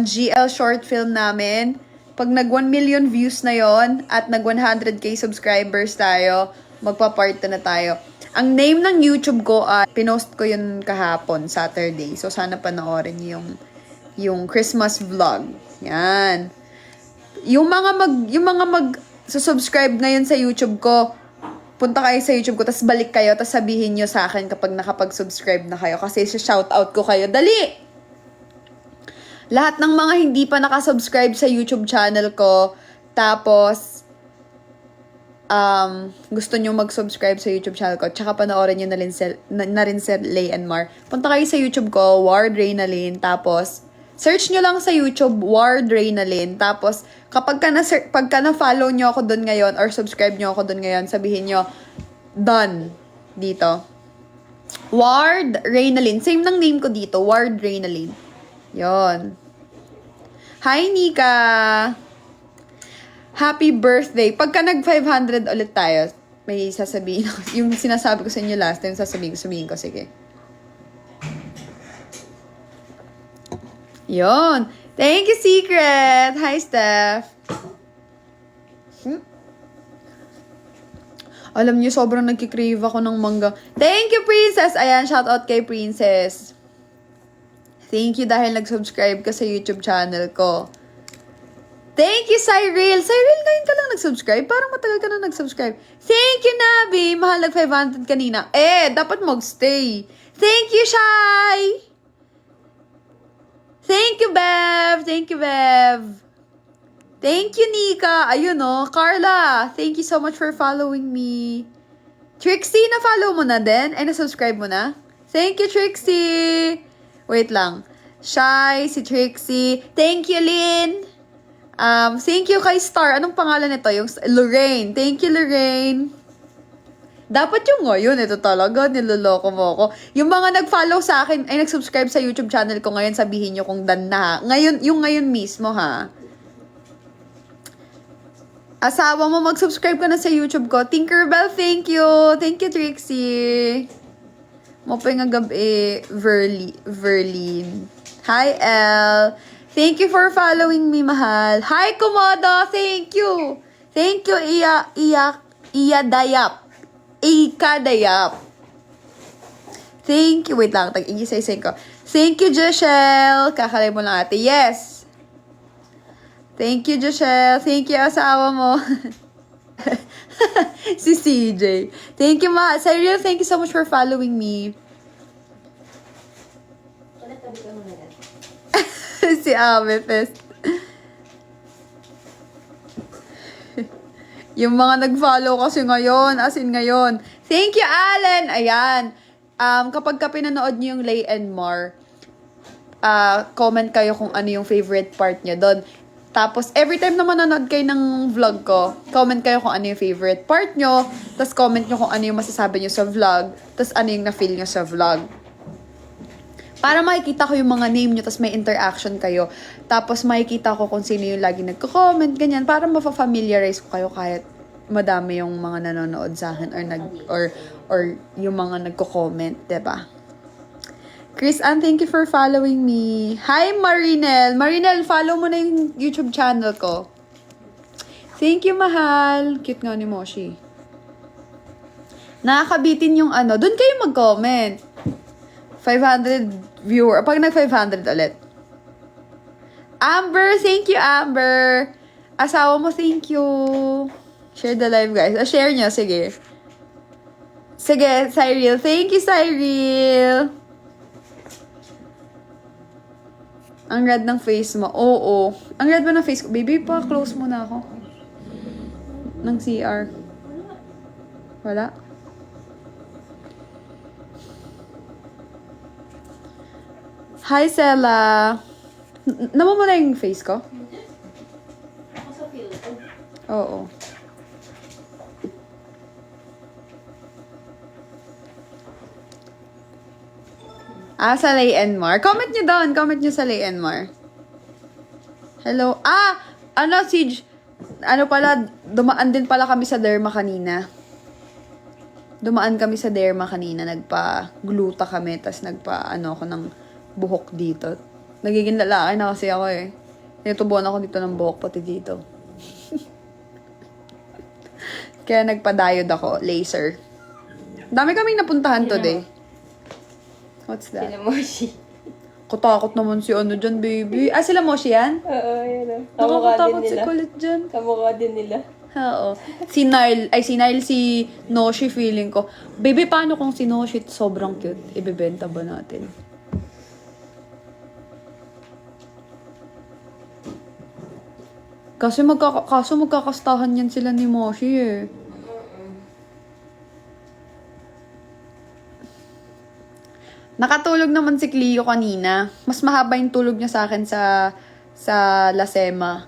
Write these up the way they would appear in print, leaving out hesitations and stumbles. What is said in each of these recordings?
GL short film namin. Pag nag 1 million views na yon at nag 100k subscribers tayo, magpa-part 2 na tayo. Ang name ng YouTube ko, pinost ko yun kahapon, Saturday. So, sana panoorin yung Christmas vlog. Yan. Yung mga subscribe ngayon sa YouTube ko, punta kayo sa YouTube ko, tapos balik kayo, tapos sabihin nyo sa akin kapag nakapag-subscribe na kayo. Kasi shoutout ko kayo. Dali! Lahat ng mga hindi pa nakasubscribe sa YouTube channel ko, tapos gusto nyo mag-subscribe sa YouTube channel ko, tsaka panoorin nyo na rin si Lay and Mar. Punta kayo sa YouTube ko, Ward Reynalyn, tapos search nyo lang sa YouTube, Ward Reynalyn, tapos pagka na-follow nyo ako doon ngayon, or subscribe nyo ako doon ngayon, sabihin nyo, done, dito. Ward Reynalyn, same ng name ko dito, Ward Reynalyn. Yon. Hi, Nika! Happy birthday. Pagka nag 500 ulit tayo, may sasabihin ako. Yung sinasabi ko sa inyo last time, sasabihin ko. Sige. Yon. Thank you, Secret. Hi, Steph. Alam niyo, sobrang nagkikrave ako ng mangga. Thank you, Princess. Ayan, shoutout kay Princess. Thank you dahil nag-subscribe ka sa YouTube channel ko. Thank you, Cyril. Cyril, ngayon ka lang nag-subscribe? Parang matagal ka na nag-subscribe. Thank you, Nabi. Mahal nag 500 kanina. Dapat mag-stay. Thank you, Shai. Thank you, Bev. Thank you, Bev. Thank you, Nika. Ayun, oh. Carla, thank you so much for following me. Trixie, na-follow mo na din? Ay, na-subscribe mo na? Thank you, Trixie. Wait lang. Shai, si Trixie. Thank you, Lynn. Thank you kay Star. Anong pangalan nito? Yung Lorraine. Thank you, Lorraine. Dapat yung ngayon. Ito talaga. Niloloko mo ako. Yung mga nag-follow sa akin, ay nag-subscribe sa YouTube channel ko ngayon, sabihin nyo kung done na. Ngayon, yung ngayon mismo, ha? Asawa mo, mag-subscribe ka na sa YouTube ko. Tinkerbell, thank you. Thank you, Trixie. Mopay nga gabi, Verlin. Hi, Elle. Thank you for following me, mahal. Hi, Komodo. Thank you. Thank you, Iya Dayap. Ika Dayap. Thank you. Wait lang, tag-iisay-isay ko. Thank you, Joshelle. Kakalay mo lang ate. Yes. Thank you, Joshelle. Thank you, asawa mo. Si CJ. Thank you, ma. Cyril, thank you so much for following me. Si Amethyst. Yung mga nag-follow kasi ngayon, as in ngayon. Thank you, Allen! Ayan. Kapag ka pinanood niyo yung Lay and Mar, comment kayo kung ano yung favorite part niyo doon. Tapos, every time na manonood kayo ng vlog ko, comment kayo kung ano yung favorite part nyo. Tapos, comment nyo kung ano yung masasabi nyo sa vlog. Tapos, ano yung na-feel nyo sa vlog. Para makikita ko yung mga name nyo, tapos may interaction kayo. Tapos makikita ko kung sino yung lagi nagko-comment, ganyan. Para mapafamiliarize ko kayo kahit madami yung mga nanonood sa akin or yung mga nagko-comment, diba? Chris Ann, thank you for following me. Hi, Marinel. Marinel, follow mo na yung YouTube channel ko. Thank you, mahal. Cute nga ni Moshi. Nakakabitin yung ano. Doon kayo mag-comment. 500 viewer. Pag nag-500 ulit. Amber, thank you, Amber. Asawa mo, thank you. Share the live, guys. Share nyo, sige. Sige, Cyril. Thank you, Cyril. Ang red ng face mo. Oo. Ang red ba ng face ko? Baby, pa-close mo na ako. Ng CR. Wala? Hi, Sela. Namamala yung face ko? Ako sa filter. Oo. Sa Lay and Mar. Comment nyo doon. Comment nyo sa Lay and Mar. Hello. Siege. Dumaan din pala kami sa Derma kanina. Dumaan kami sa Derma kanina. Nagpa-gluta kami. Tas ako ng buhok dito. Nagiging lalaki na kasi ako eh. Tinutubuan ako dito ng buhok, pati dito. Kaya nagpa-diode ako, laser. Dami kaming napuntahan today. What's that? Sila Moshi. Katakot naman si ano dyan, baby. Ah, sila Moshi yan? Oo, yun o. Kamukha din Nakakatakot si nila. kulit dyan. Kamukha din nila. Oo. Si Nile, si Noshi feeling ko. Baby, paano kung si Noshi sobrang cute? Ibebenta ba natin? Kaso magkakastahan yan sila ni Moshi eh. Nakatulog naman si Cleo kanina. Mas mahaba yung tulog niya sa akin sa Lasema.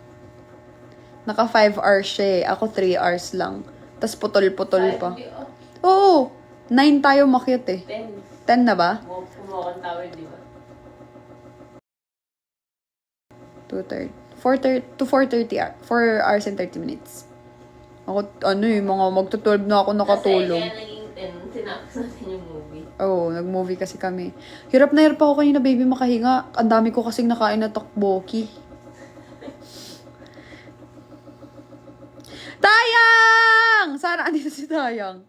Naka 5 hours siya eh. Ako 3 hours lang. Tapos putol-putol pa. Oo. 9 tayo makyat eh. 10 na ba? Kumakan tawid, di ba? 2:30. 4:30 to 4:30 4 hours and 30 minutes. Ako, ano eh, mga magto-12 na ako nakatulog. Kasi kaya naging 10, tinapos natin yung movie. Oo, nag-movie kasi kami. Hirap na hirap ako kanina, baby, makahinga. Ang dami ko kasing nakain na tteokbokki. Tayang! Sana andito si Tayang.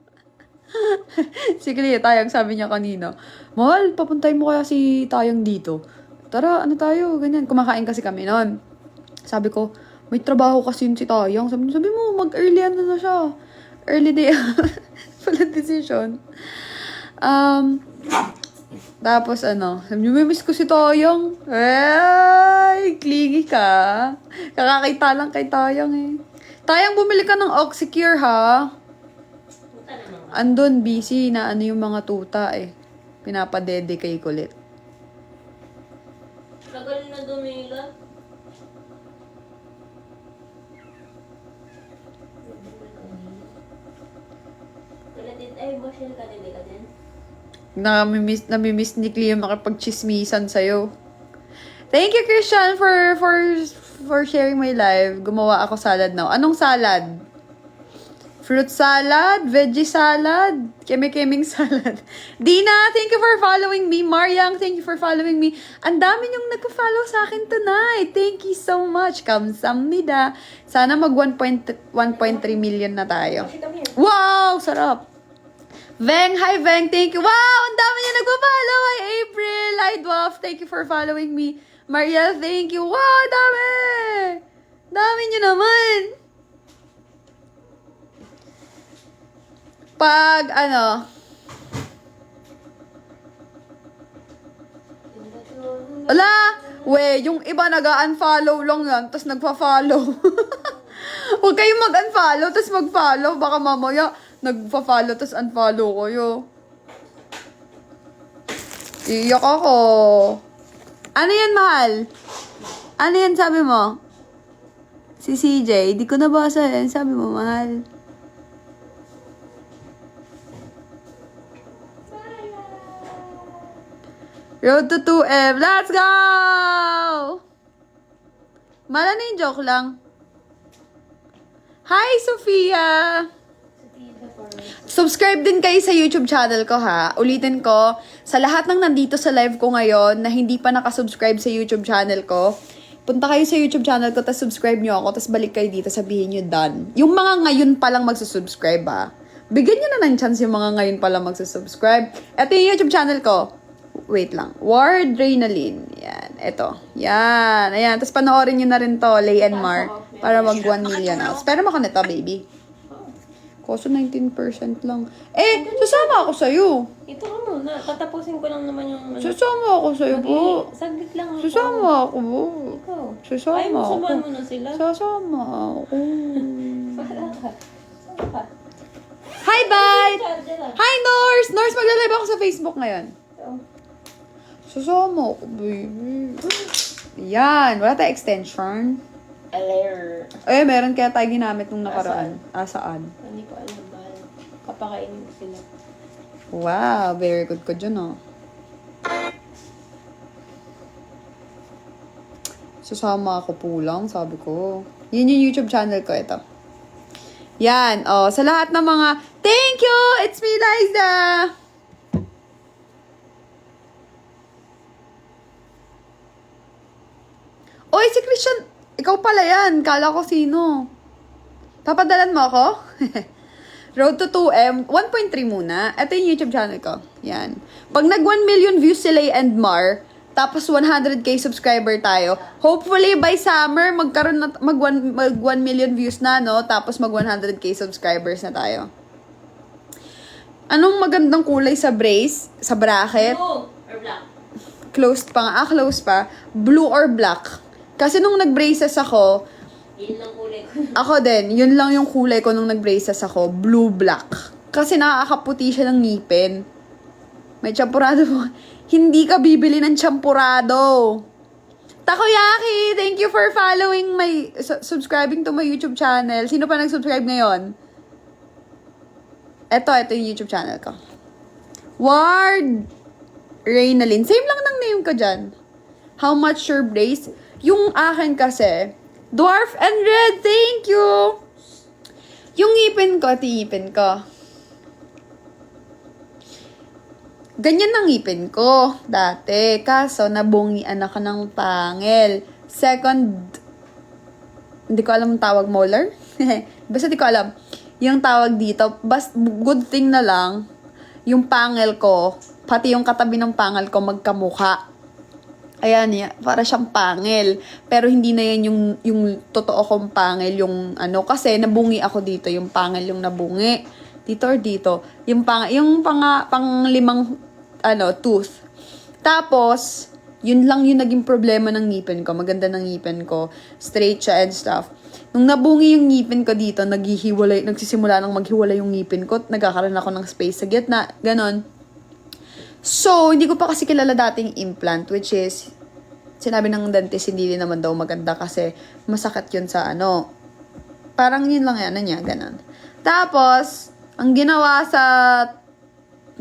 Si Clea, Tayang, sabi niya kanina, Mahal, papuntahin mo kaya si Tayang dito. Tara, ano tayo, ganyan. Kumakain kasi kami noon. Sabi ko, may trabaho kasi yun si Tayang. Sabi mo, mag-early na siya. Early day. Pala decision. Tapos ano, sabi niyo, miss ko si Tayang. Ay, clingy ka. Kakakita lang kay Tayang eh. Tayang, bumili ka ng Oxycure ha. Punta naman. Andun, busy na ano yung mga tuta eh. Pinapadede kay kulit. Tagal na dumila. Ay, Boshel ka din ka din. Namimiss ni Cleo makipag-chismisan sa'yo. Thank you, Christian, for sharing my live. Gumawa ako salad now. Anong salad? Fruit salad? Veggie salad? Keme-keming salad? Dina, thank you for following me. Mariang, thank you for following me. Ang dami niyong nagpa-follow sa akin tonight. Thank you so much. Kamsahamnida. Sana mag 1.3 million na tayo. Wow! Sarap! Veng, hi Veng, thank you. Wow, ang dami niya nagpa-follow. Hi April, hi Dwarf, thank you for following me. Maria, thank you. Wow, dami! Dami niyo naman. Pag, ano, wala, we, yung iba nag-unfollow lang yan, tapos nagpa-follow. Huwag kayong mag-unfollow, tapos mag-follow. Baka mamaya, nagpa-follow, tapos unfollow kayo. Iyak ako. Ano yan, mahal? Ano yan, sabi mo? Si CJ, di ko nabasa yan. Sabi mo, mahal. Road to 2M. Let's go! Mala na yung joke lang. Hi, Sophia! Subscribe din kayo sa YouTube channel ko ha. Ulitin ko, sa lahat ng nandito sa live ko ngayon na hindi pa nakasubscribe sa YouTube channel ko, punta kayo sa YouTube channel ko, tapos subscribe nyo ako, tapos balik kayo dito, sabihin nyo done. Yung mga ngayon pa lang magsusubscribe ha. Bigyan nyo na ng chance yung mga ngayon pa lang magsusubscribe. Ito yung YouTube channel ko. Wait lang. Wardrenalin. Yan. Ito. Yan. Ayan. Tapos panoorin nyo na rin to, Lay and Mar. Para mag 1 million hours. Pero maka nito, baby. Koso 19% lang. Eh, sasama ako sa'yo. Ito ka muna. Tatapusin ko lang naman yung... Sasama ako sa'yo po. Saglit lang ako. Sasama ako po. Ikaw. Sasama Ay, ako. samahan mo na sila. Sasama ako. Wala ka. Saan ka? Hi, bye! Charger ah. Hi, Norse! Norse, magla-live ako sa Facebook ngayon. Ito. Sasama ako, baby. Yan. Wala tayong extension. Aler. Eh, meron kaya tayo ginamit nung nakaraan. Saan? Hindi ko alam mahal. Kapakainin ko sila. Wow, very good ko dyan, oh. Sasama ako po lang, sabi ko. Yun yung YouTube channel ko, ito. Yan, oh. Sa lahat ng mga, thank you! It's me, Liza! Oy, si Christian, Ikaw pala yan. Kala ko sino. Papadalan mo ako? Road to 2M. 1.3 muna. Ito yung YouTube channel ko. Yan. Pag nag 1 million views si Lay and Mar, tapos 100k subscriber tayo, hopefully by summer, magkaroon na, mag 1 million views na, no? Tapos mag 100k subscribers na tayo. Anong magandang kulay sa brace? Sa bracket? Blue or black? Closed pa nga. Closed pa. Blue or black. Kasi nung nag-braces ako, Yun lang kulay ko. ako din, yun lang yung kulay ko nung nag-braces ako, blue-black. Kasi nakakaputi siya ng ngipin. May champurado po. Hindi ka bibili ng champurado. Takoyaki, thank you for following subscribing to my YouTube channel. Sino pa nag-subscribe ngayon? Ito yung YouTube channel ko. Ward Reynalyn. Same lang ng name ko dyan. How much your brace? Yung akin kasi, Dwarf and Red, thank you! Yung ngipin ko, ngipin ko. Ganyan ang ngipin ko dati. Kaso, nabungian ako ng pangil. Second, hindi ko alam ang tawag, molar? Basta di ko alam. Yung tawag dito, good thing na lang, yung pangil ko, pati yung katabi ng pangil ko magkamukha. Ayan, para siyang pangil. Pero hindi na yan yung totoo kong pangil, yung ano, kasi nabungi ako dito, yung pangil yung nabungi. Dito or dito. Yung pang-limang, tooth. Tapos, yun lang yung naging problema ng ngipin ko. Maganda ng ngipin ko. Straight siya and stuff. Nung nabungi yung ngipin ko dito, nagsisimula nang maghiwalay yung ngipin ko. Nagkakaroon ako ng space sa gitna. Ganon. So, hindi ko pa kasi kilala dating implant, which is, sinabi ng dentist, hindi din naman daw maganda kasi masakit yun sa parang yun lang yan, niya, ganun. Tapos, ang ginawa sa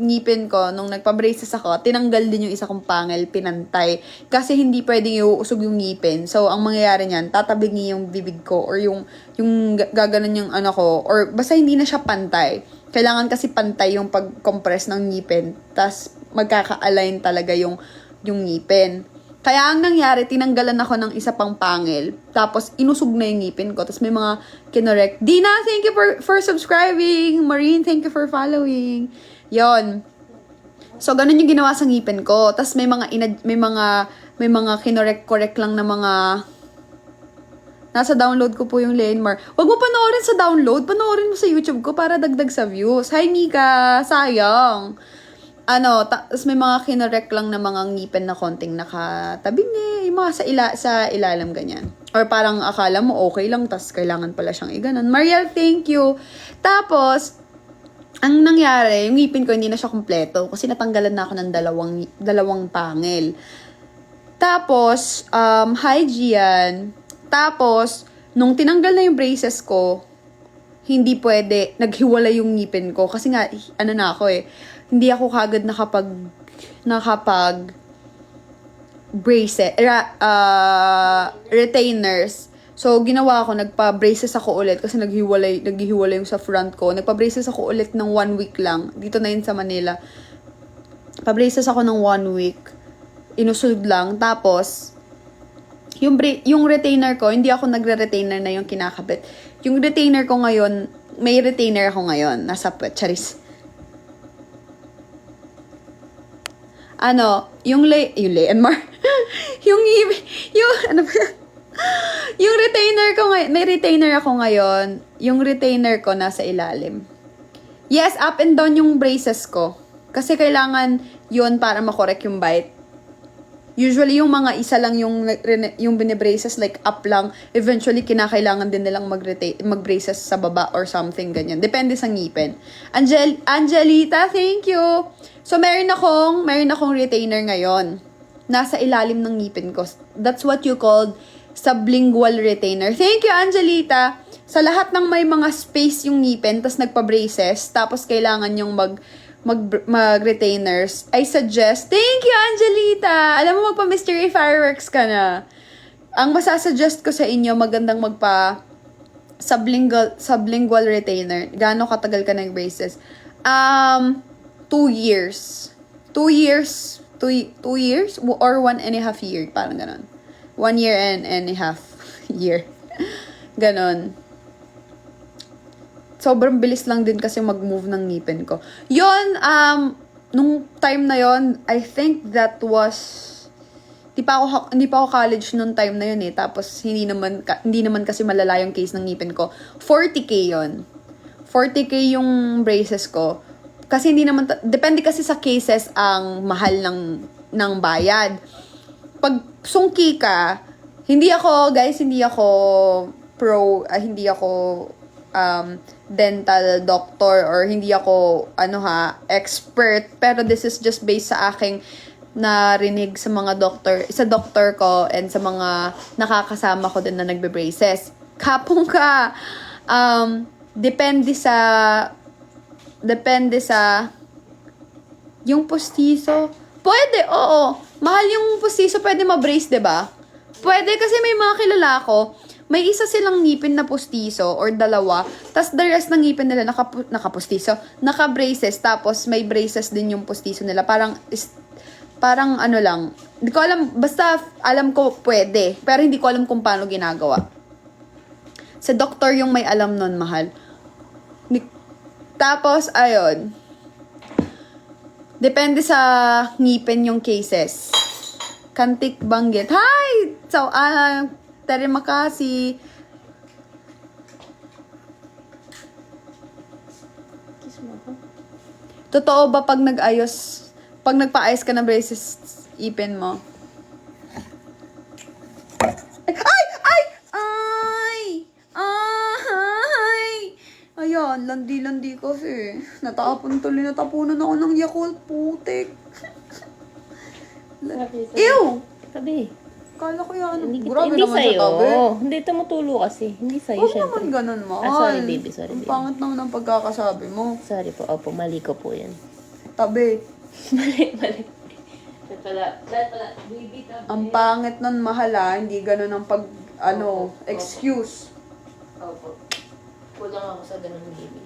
ngipin ko, nung nagpa-braces ako, tinanggal din yung isa kong pangil, pinantay. Kasi hindi pwedeng iuusog yung ngipin. So, ang mangyayari niyan, tatabingi yung bibig ko or yung gaganon yung ko, or basta hindi na siya pantay. Kailangan kasi pantay yung pag-compress ng ngipin. Tas magkaka-align talaga yung ngipin. Kaya ang nangyari, tinanggalan ako ng isa pang pangil. Tapos inusog na yung ngipin ko. Tapos may mga kinorek. Dina, thank you for subscribing. Marine, thank you for following. Yon. So, ganun yung ginawa sa ngipin ko. Tapos may mga kinorek-correct lang na mga nasa download ko po yung Lenmar. Huwag mo panoorin sa download. Panoorin mo sa YouTube ko para dagdag sa views. Hi, Mika. Sayang. Tapos may mga kinorek lang na mga ngipin na konting nakatabingi. Yung mga sa ilalim ganyan. Or parang akala mo okay lang, tas kailangan pala siyang iganon. Mariel, thank you. Tapos, ang nangyari, yung ngipin ko hindi na siya kompleto kasi natanggalan na ako ng dalawang pangil. Tapos, hi Gian. Tapos, nung tinanggal na yung braces ko, hindi pwede, naghiwalay yung ngipin ko. Kasi nga, na ako hindi ako kagad nakapag braces, retainers. So, ginawa ko, nagpa-braces ako ulit kasi naghiwalay yung sa front ko. Nagpa-braces ako ulit ng 1 week lang. Dito na yun sa Manila. Pa-braces ako ng 1 week. Inusog lang. Tapos, yung retainer ko, hindi ako nagre-retainer na yung kinakabit. Yung retainer ko ngayon, may retainer ako ngayon. Nasa puwet. Charis. Yung Lay and Mar. yung retainer ko ngayon, may retainer ako ngayon. Yung retainer ko nasa ilalim. Yes, up and down yung braces ko. Kasi kailangan yun para makorek yung bite. Usually, yung mga isa lang yung binibraces, like up lang. Eventually, kinakailangan din nilang mag-braces sa baba or something, ganyan. Depende sa ngipin. Angelita, thank you! So, meron akong retainer ngayon. Nasa ilalim ng ngipin ko. That's what you called sublingual retainer. Thank you, Angelita! Sa lahat ng may mga space yung ngipin, tas nagpa-braces, tapos kailangan yung mag-retainers, I suggest, thank you, Angelita! Alam mo, magpa-mystery fireworks ka na. Ang masasuggest ko sa inyo, magandang sublingual retainer. Gaano katagal ka ng braces? 2 years. 2 years? 2 years? Or 1.5 year, parang ganon. 1 year and a half. year. Ganon. Sobrang bilis lang din kasi mag-move ng ngipin ko. Yon, nung time na yon, I think that was hindi pa ako college nung time na yun eh. Tapos hindi naman kasi malala yung case ng ngipin ko. 40K yon. 40K yung braces ko. Kasi hindi naman depende kasi sa cases ang mahal ng bayad. Pag sungki ka, hindi ako dental doctor or hindi ako expert, pero this is just based sa aking narinig sa mga doctor ko and sa mga nakakasama ko din na nagbe-braces. Kapong ka, depende sa yung postizo. Pwede, oo. Mahal yung postizo, pwede ma-brace, 'di ba? Pwede kasi may mga kilala ko, may isa silang ngipin na postizo or dalawa, tas the rest ng ngipin nila nakapostizo, naka-braces, tapos may braces din yung postizo nila. Parang ano lang, hindi ko alam, basta alam ko pwede, pero hindi ko alam kung paano ginagawa. Sa doktor yung may alam nun, mahal. Tapos, ayun, depende sa ngipin yung cases. Kantik banggit. Hi! So, terima kasih. Kiss mo ako. Totoo ba pag nagpa-ayos ka ng braces, ipin mo? Ay! Ayan, landi-landi kasi. Natapunan ako ng Yakult, putik. Ew! Tabi. Kala ko yan. Hindi, Grabe hindi naman sa'yo. sa tabi. Hindi tumutulo kasi. Hindi sa'yo, Huwag syempre. naman ganun, mahal. Sorry, baby. Sorry, Ang baby. pangit naman ang pagkakasabi mo. Sorry po. Opo, mali ko po yan. Tabi. Mali. Dahil pala, baby, tabi. Ang pangit nun, mahal hindi ganun ang excuse. Opo. Kulang ako sa ganun, baby.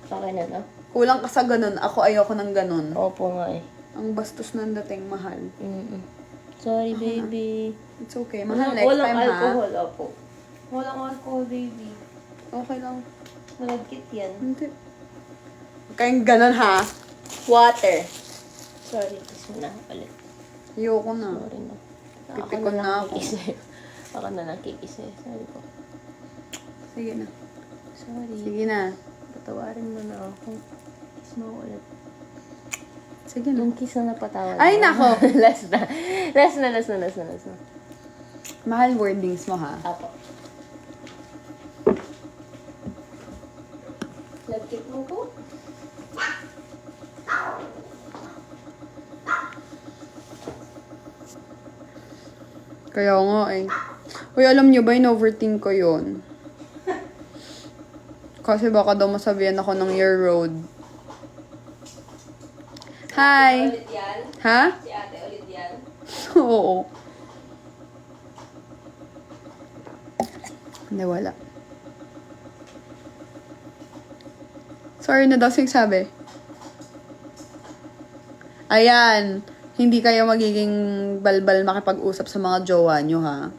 Okay na, no? Kulang ka sa ganun, ako ayoko ng ganun. Opo nga eh. Ang bastos ng dating, mahal. Sorry, baby. It's okay, mahal, next Walang time alcohol, opo. Walang alcohol, baby. Okay lang. Malagkit yan. Hindi. Huwag kayong ganun, ha? Water. Sorry, kiss mo na ulit. Ayoko na. Sorry na. Pipikon na ako. Ako na lang kikis eh. Sorry po. Sige na. Sorry. Sige na. Patawarin mo na ako. Kiss mo ulit. Sige na. Yung kiss na napatawa. Ay, nako. Last na. Last na. Mahal wordings mo, ha? Apo. Lagkit mo ko? Kaya nga eh. Uy, alam nyo ba, in-overthink ko yun. Kasi baka daw masabihan ako ng year road. Hi! Ulit yan? Ha? Si ate ulit yan? Oo. Hindi, wala. Sorry na daw, sabi. Ayan. Hindi kayo magiging balbal makipag-usap sa mga jowa nyo, ha?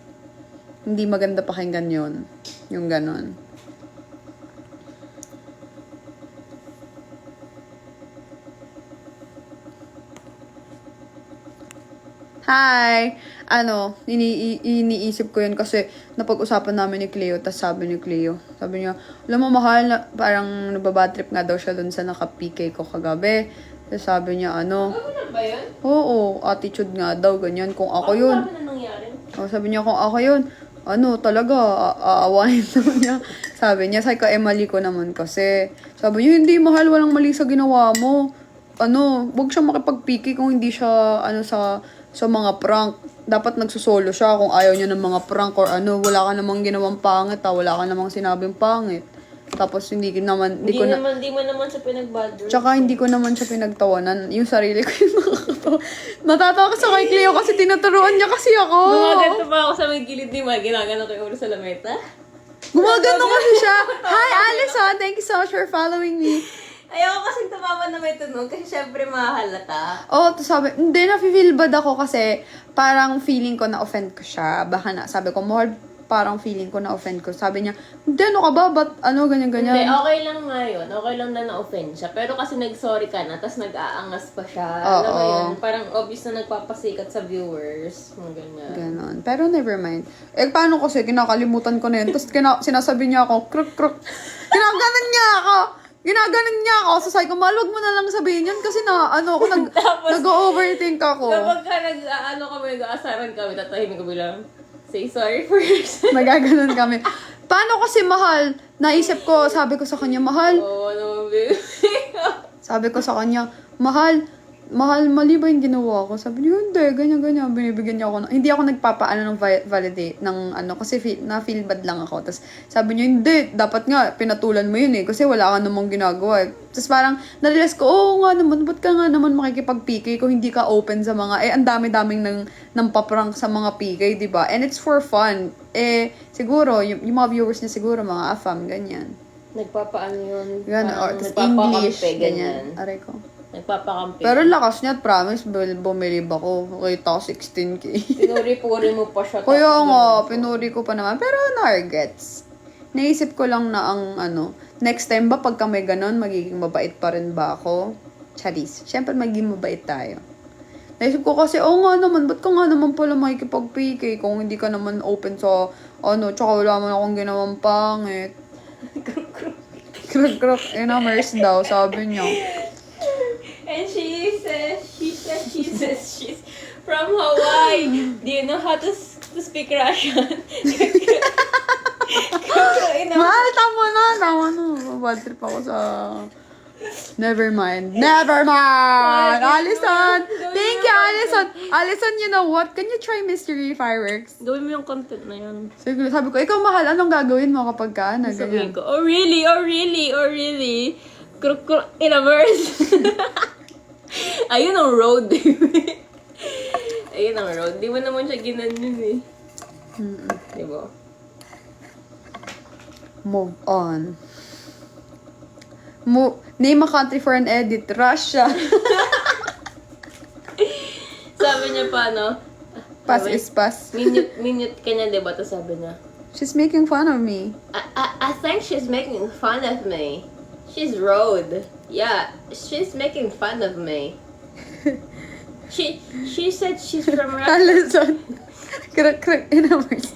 Hindi maganda pakinggan yun. Yung ganon. Hi! Iniisip ko yun kasi napag-usapan namin ni Cleo, tas sabi niya, alam mo mahal, parang nababad trip nga daw siya dun sa naka-PK ko kagabi. Tas sabi niya, Ano ba yun? oo, attitude nga daw, ganyan. Kung ako yun, Ano na nangyari? sabi niya, kung ako yun, talaga, aawahin naman niya. Sabi niya, mali ko naman kasi. Sabi niya, hindi mahal, walang mali sa ginawa mo. Wag siya makipag-PK kung hindi siya, sa mga prank. Dapat nagsusolo siya kung ayaw niya ng mga prank or wala ka namang ginawang pangit, wala ka namang sinabing pangit. Tapos hindi mo naman siya pinag-bad. Tsaka hindi ko naman siya pinagtawanan. Yung sarili ko yung nakakatawa. Natatawa ka sa kay Cleo kasi tinuturuan niya kasi ako. Gumaganto pa ako sa may gilid ni Ma. Ginagano ko yung ulo sa lameta. Gumagano kasi siya. Hi, Alison! Thank you so much for following me. Ayoko kasing tumawa na may tunog kasi syempre mahalata. Tapos sabi, hindi, na-feel bad ako kasi parang feeling ko na-offend ko siya. Baka sabi ko, mahal, parang feeling ko na-offend ko. Sabi niya, hindi, ano ka ba? Ba't ano, ganyan-ganyan? Hindi, okay lang nga yun. Okay lang na na-offend siya. Pero kasi nag-sorry ka na, tapos nag-aangas pa siya. Alam mo Oo. yun, parang obvious na nagpapasikat sa viewers. Mga ganyan. Ganon. Pero never mind. Eh, paano kasi, kinakalimutan ko na yun. Tapos sinasabi niya ako, kruk. Ginaganon niya ako. So sabi ko, mahal, wag mo na lang sabihin yan kasi ako, nag-overthink ako. Kapag ka nag-aasaran kami, tatahimik ko bilang, say sorry first. Nagaganon kami. Paano kasi, mahal? Naisip ko, sabi ko sa kanya, mahal. Oo, ano, baby. Sabi ko sa kanya, mahal, mali ba yung ginawa ko? Sabi niya, hindi, ganyan. Binibigyan niya ako. Hindi ako nagpapaano ng validate, kasi na-feel bad lang ako. Tapos sabi niya, hindi, dapat nga, pinatulan mo yun kasi wala ka namang ginagawa. Tapos parang, narealize ko, oo nga naman, ba't ka nga naman makikipag-PK kung hindi ka open sa mga, ang dami-daming nang paprank sa mga PK, di ba? And it's for fun. Siguro, yung mga viewers niya siguro, mga afam, ganyan. Nagpapaano yun? Ganyan, or, Parang tapos nagpapakampi, English, ganyan. Aray ko. Nagpapakampi. Pero lakas niya, promise, bumilib ako. Kita ko 16K. Pinuri-puri mo pa siya. Kaya tapos nga, ganun. pinuri ko pa naman. Pero nargets. Naisip ko lang na next time ba pagka may ganon, magiging mabait pa rin ba ako? Charis. Siyempre, magiging mabait tayo. Naisip ko kasi, nga naman, ba't ka nga naman pala makikipag-PK kung hindi ka naman open sa, tsaka wala man akong ginawang pangit. Kruk-kruk. Inamers daw, sabi niya. And she says she's from Hawaii. Do you know how to speak Russian? Mahal, tama na. Bad trip ako sa... Never mind. Allison! Thank you, Allison! Allison, you know what? Can you try mystery fireworks? Gawin mo yung content na yun. Sabi ko, ikaw mahal, anong gagawin mo kapag ka? Sabihin Ganyan. ko, oh really? Kruk inamers. Ayun ang road, baby. Ayun ang road. Di mo naman siya ginanon eh. Diba? Move on. Name a country for an edit. Russia. Sabi niya pa, no? Pass is pass. Minute ka niya, diba? Tapos sabi niya, She's making fun of me. I think she's making fun of me. She's road. Yeah, she's making fun of me. She said she's from Russia. Allison. Kruk, inamers.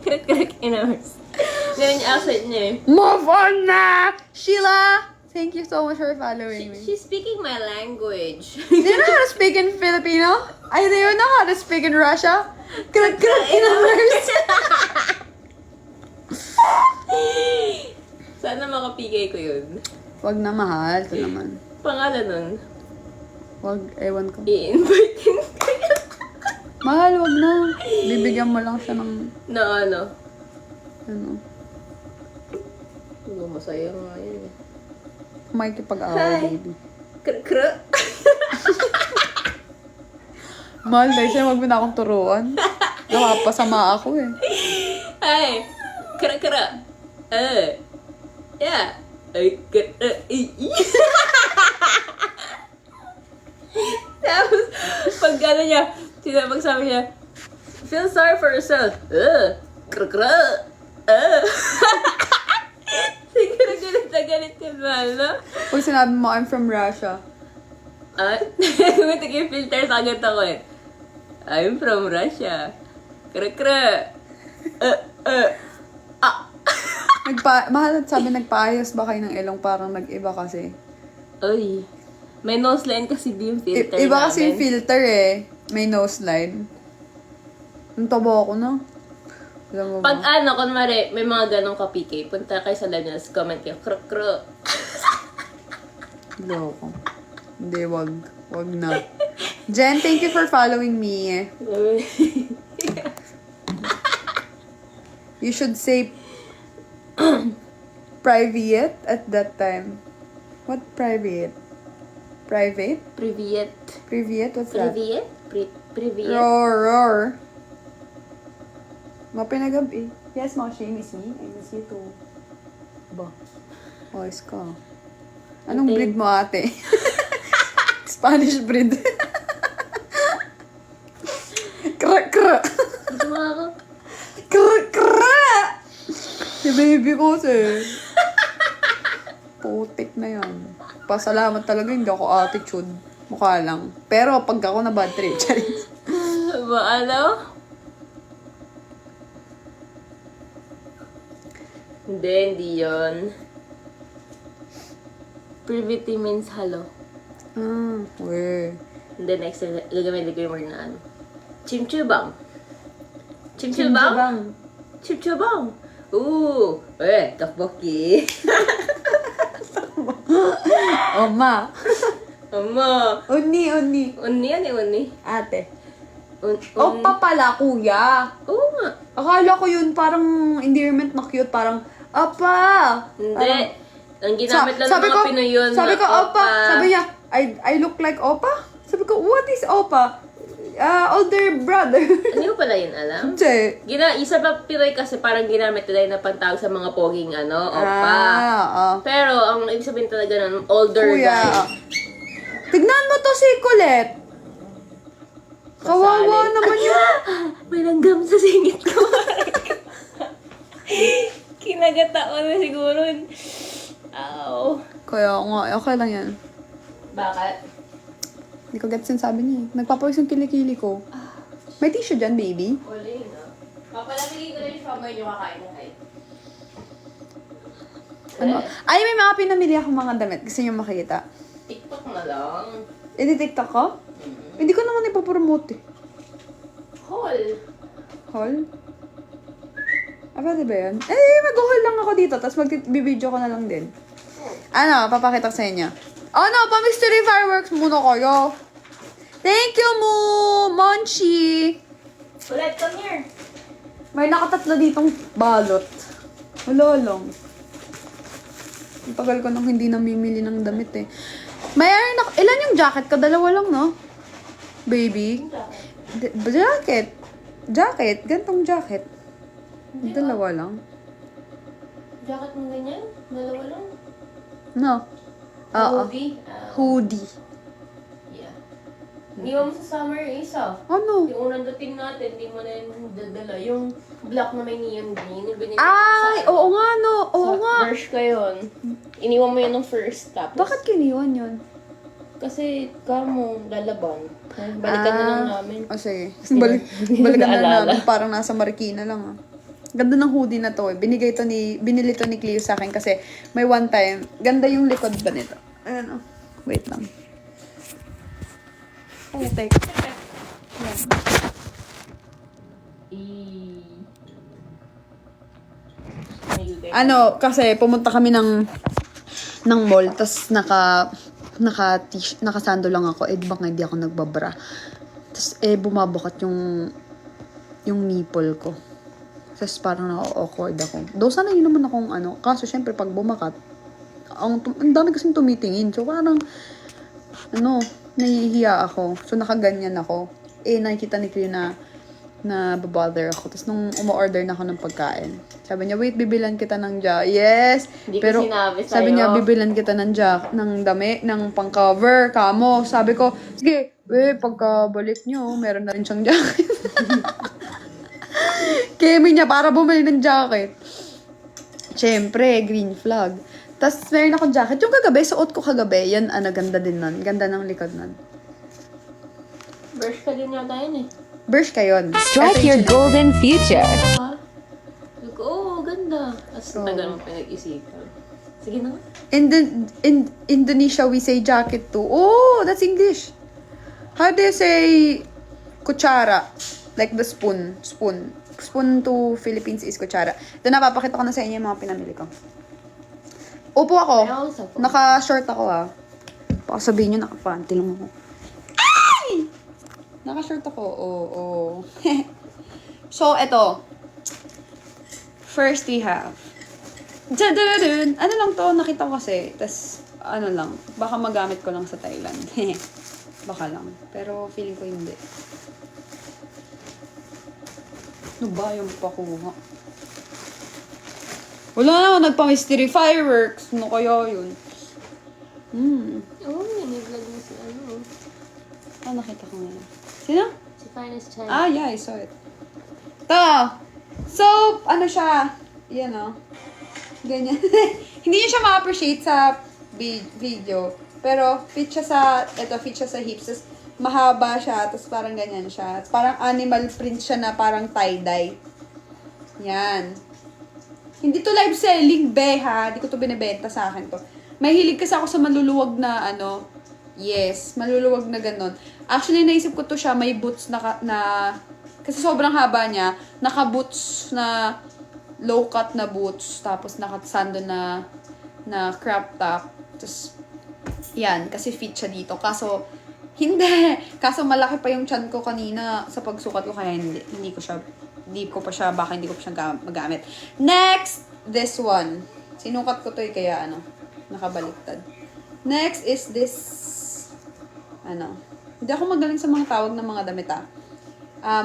Kruk inamers. Ganun yung accent niya eh. Move on na! Sheila! Thank you so much for following me. She's speaking my language. Do you know how to speak in Filipino? Do you know how to speak in Russia? Kruk, inamers. Sana makapigay ko yun. Wag na, mahal. Ito naman. Pangalan nun, Wag, ewan ko. i-invite ko. Mahal, wag na. Bibigyan mo lang siya ng, Na ano? Masaya nga yun eh. makikipag-away, baby. Kruk. Mahal, dahil siya, wag mo na akong turuan. Nakapasama ako eh. Ay! Kruk. Yeah. Ay, Tapos, pag gano'n niya, pagsabi niya, feel sorry for yourself. Kruk. Siguro galit ka ba, no? Pag sinabi mo, I'm from Russia. Gumitig yung filter sa agad ako eh. I'm from Russia. Kruk. Mahal, sabi nagpaayos ba kayo ng ilong parang nag-iba kasi? Uy. May nose line kasi di yung filter Iba kasi yung namin. filter eh. May nose line. Ang taba ako na. Alam mo Pag ba? kunwari, may mga ganong ka-PK, punta kayo sa live nyo, comment kayo, kruk. Loko. Hindi, wag. Wag na. Jen, thank you for following me. You should say private at that time. What private? Private? Privyet. Private? What's that? Privyet. Roar. Mapinagabi. Yes, Moshi, miss me. I miss you too. Ba? Ayos ka. Anong Ate. breed mo, ate? Spanish breed. Krak. Gusto mo ako? Si baby ko kasi. Putik na yan. Pasalamat talaga, hindi ako attitude. Mukha lang. Pero pag ako na bad trip, charis. Ano? Hindi yun. Privity means hello. We. And then next, gagamit mo na ano. Chimchubang. Chimchubang? Chimchubang. Ooh. Tteokbokki. Oma. Ama. Uni. Uni, ano yung uni? Ate. Oppa pala, kuya. Oo nga. Akala ko yun parang endearment na cute. Parang, Apa. Hindi. Ang ginamit lang ng mga Pinoy yun. Sabi ko, na Opa. Sabi niya, I look like Opa? Sabi ko, what is Opa? Older brother. Hindi mo pala yun alam? Hindi. Isa pa Pinoy kasi parang ginamit nila yung napantawag sa mga poging opa. Pero ang ibig sabihin talaga ng older Kuya. guy. Tignan mo to si Colette. Kawawa naman yun. May langgam sa singit ko. Kinagatao na siguro. Ow. Kaya nga, okay lang yan. Bakit? Hindi ko gets yung sabi niya. Nagpapawis yung kilikili ko. May tissue dyan, baby. Wala yun papalamigin ko na yung family nyo kakain mo kayo. Ano? Ay, may mga pinamili akong mga damit. Gusto niyo makita. TikTok na lang. I-tiktok ko? Hindi ko naman ipapromote eh. Haul. Haul? Pwede ba yan? Mag-haul lang ako dito. Tapos mag-video ko na lang din. Ano, papakita ko sa inyo. Oh no, pa-mystery fireworks muna kayo. Thank you, Monchi. Ulit, come here. May nakatatlo ditong balot. Wala lang. Ang tagal ko nang hindi namimili ng damit eh. Ilan yung jacket ko? Dalawa lang, no? Baby? Jacket. Jacket. Gantong jacket. Dalawa lang. Jacket mo ganyan? Dalawa lang? No. Oo. Hoodie? Hoodie. Yeah. Hindi mo sa summer isa. Ano? Yung unang dating natin, hindi mo na yung dadala. Yung black na may neon green. Yung binili Ay! Oo nga, no. Oo nga. Merch ka yun. Iniwan mo yun ng first. Tapos, Bakit kiniwan yun? kasi kamo lalaban. Balikan na lang namin. Sige. Balikan na Naalala. namin. Parang nasa Marikina lang, ah. Ganda ng hoodie na to eh. Binili to ni Cleo sa akin kasi may one time, ganda yung likod ba nito? Ayan oh. Wait lang. Oh, take. Ano, kasi pumunta kami ng mall, tas nakasando lang ako. Di ba nga hindi ako nagbabra. Tas bumabakat yung nipple ko. Tapos parang na-awkward ako. Though sana yun naman akong kaso syempre pag bumakat, ang dami kasing tumitingin. So parang, nahihiya ako. So nakaganyan ako. Nakikita ni Cleo na babother ako. Tapos nung umu-order na ako ng pagkain, sabi niya, wait, bibilan kita ng jacket. Yes! Hindi Pero ko sinabi sa'yo. sabi niya, bibilan kita ng jacket, ng dami, ng pang-cover, kamo. Sabi ko, sige, pagkabalik niyo, meron na rin siyang jacket. Kemi niya para bumili ng jacket. Siyempre, green flag. Tapos meron akong jacket. Yung kagabi, suot ko kagabi. Yan, ganda din nun. Ganda ng likod nun. Merch ka din yata yun eh. Birch ka yun. Strike your golden future. Ha? Sabi ko, ganda. Tapos tagal mo pinag-isipan. Sige na nga. In Indonesia, we say jacket too. Oh, that's English. How do you say kutsara? Like the spoon. Spoon to Philippines is kutsara. Ito na, papakita ko na sa inyo yung mga pinamili ko. Upo ako. Naka-short ako Baka sabihin nyo, naka-panty lang ako. Ay! Naka-short ako. Oo. So, eto. First we have. Ano lang to? Nakita ko kasi. Tapos, lang. Baka magamit ko lang sa Thailand. Baka lang. Pero feeling ko hindi. Ano ba yung pakuha? Wala na, nagpa-mystery fireworks. Ano kaya yun? Oo, nag-vlog mo si Nakita ko ngayon. Sino? Si Finest Chan. Yeah, I saw it. To! So, siya? Yan Ganyan. Hindi niyo siya ma-appreciate sa video. Pero, fit siya sa hips. Tapos, mahaba siya. Tapos, parang ganyan siya. Parang animal print siya na parang tie-dye. Yan. Hindi to live selling, be, ha? Hindi ko to binibenta sa akin to. Mahilig kasi ako sa maluluwag na, yes, maluluwag na ganon. Actually, naisip ko to siya, may boots kasi sobrang haba niya, naka-boots na, low-cut na boots, tapos naka-sando na crop top. Tapos, yan, kasi fit siya dito. Kaso, hindi. Kaso, malaki pa yung chan ko kanina sa pagsukat ko, kaya hindi ko pa siya magamit. Next, this one. Sinukat ko to kaya nakabaliktad. Next is this, hindi ako magaling sa mga tawag ng mga damit,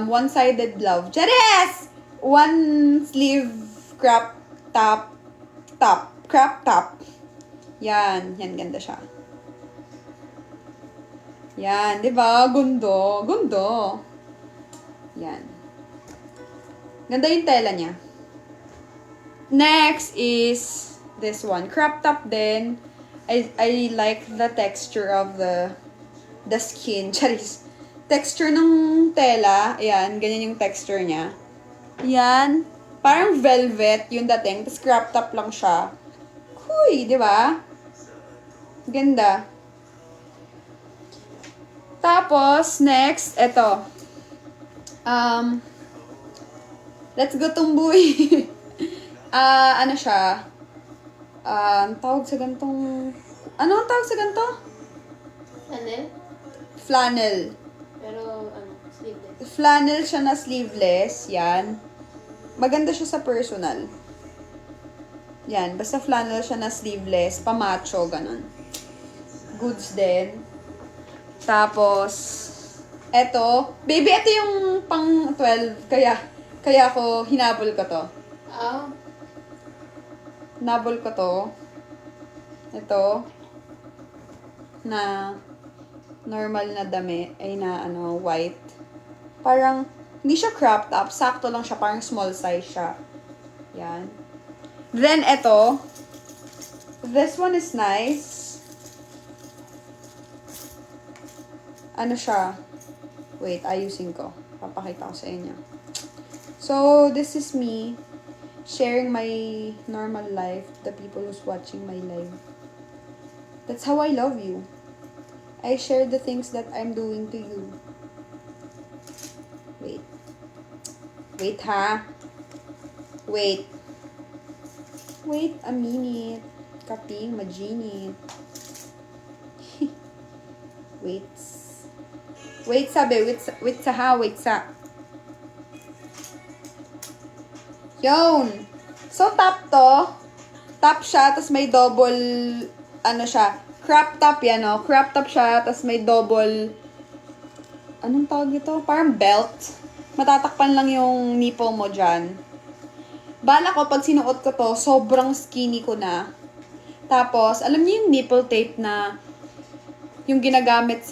one-sided glove. Charis! One sleeve crop top. Crop top. Yan, ganda siya. Yan, di ba? Gundo. Yan. Ganda yung tela niya. Next is this one. Crop top din. I like the texture of the skin. Charis. Texture ng tela. Ayan, ganyan yung texture niya. Ayan. Parang velvet yung dating. Tapos crop top lang siya. Huy, di ba? Ganda. Tapos, next, eto. Let's go tumboy. Ano siya? Tawag sa gantong... Ano ang tawag sa ganto? Flannel? Flannel. Pero, sleeveless. Flannel siya na sleeveless. Yan. Maganda siya sa personal. Yan. Basta flannel siya na sleeveless. Pamacho, ganun. Goods din. Tapos, eto. Baby, eto yung pang 12. Kaya ako hinabol ko to. Nabol ko to. Ito. Na normal na dami. Ay na white. Parang, hindi siya crop top. Sakto lang siya. Parang small size siya. Yan. Then, ito. This one is nice. Ano siya? Wait, ayusin ko. Papakita ko sa inyo. So, this is me sharing my normal life, the people who's watching my live. That's how I love you. I share the things that I'm doing to you. Wait. Wait, ha? Wait. Wait a minute. Kaping, majinit. Wait. Wait, sabi. Wait sa ha. Wait sa. Yun. So, top to. Top siya, tapos may double, siya. Crop top yan, no? Crop top siya, tapos may double, anong tawag ito? Parang belt. Matatakpan lang yung nipple mo dyan. Bala ko, pag sinuot ko to, sobrang skinny ko na. Tapos, alam niyo yung nipple tape na, yung ginagamit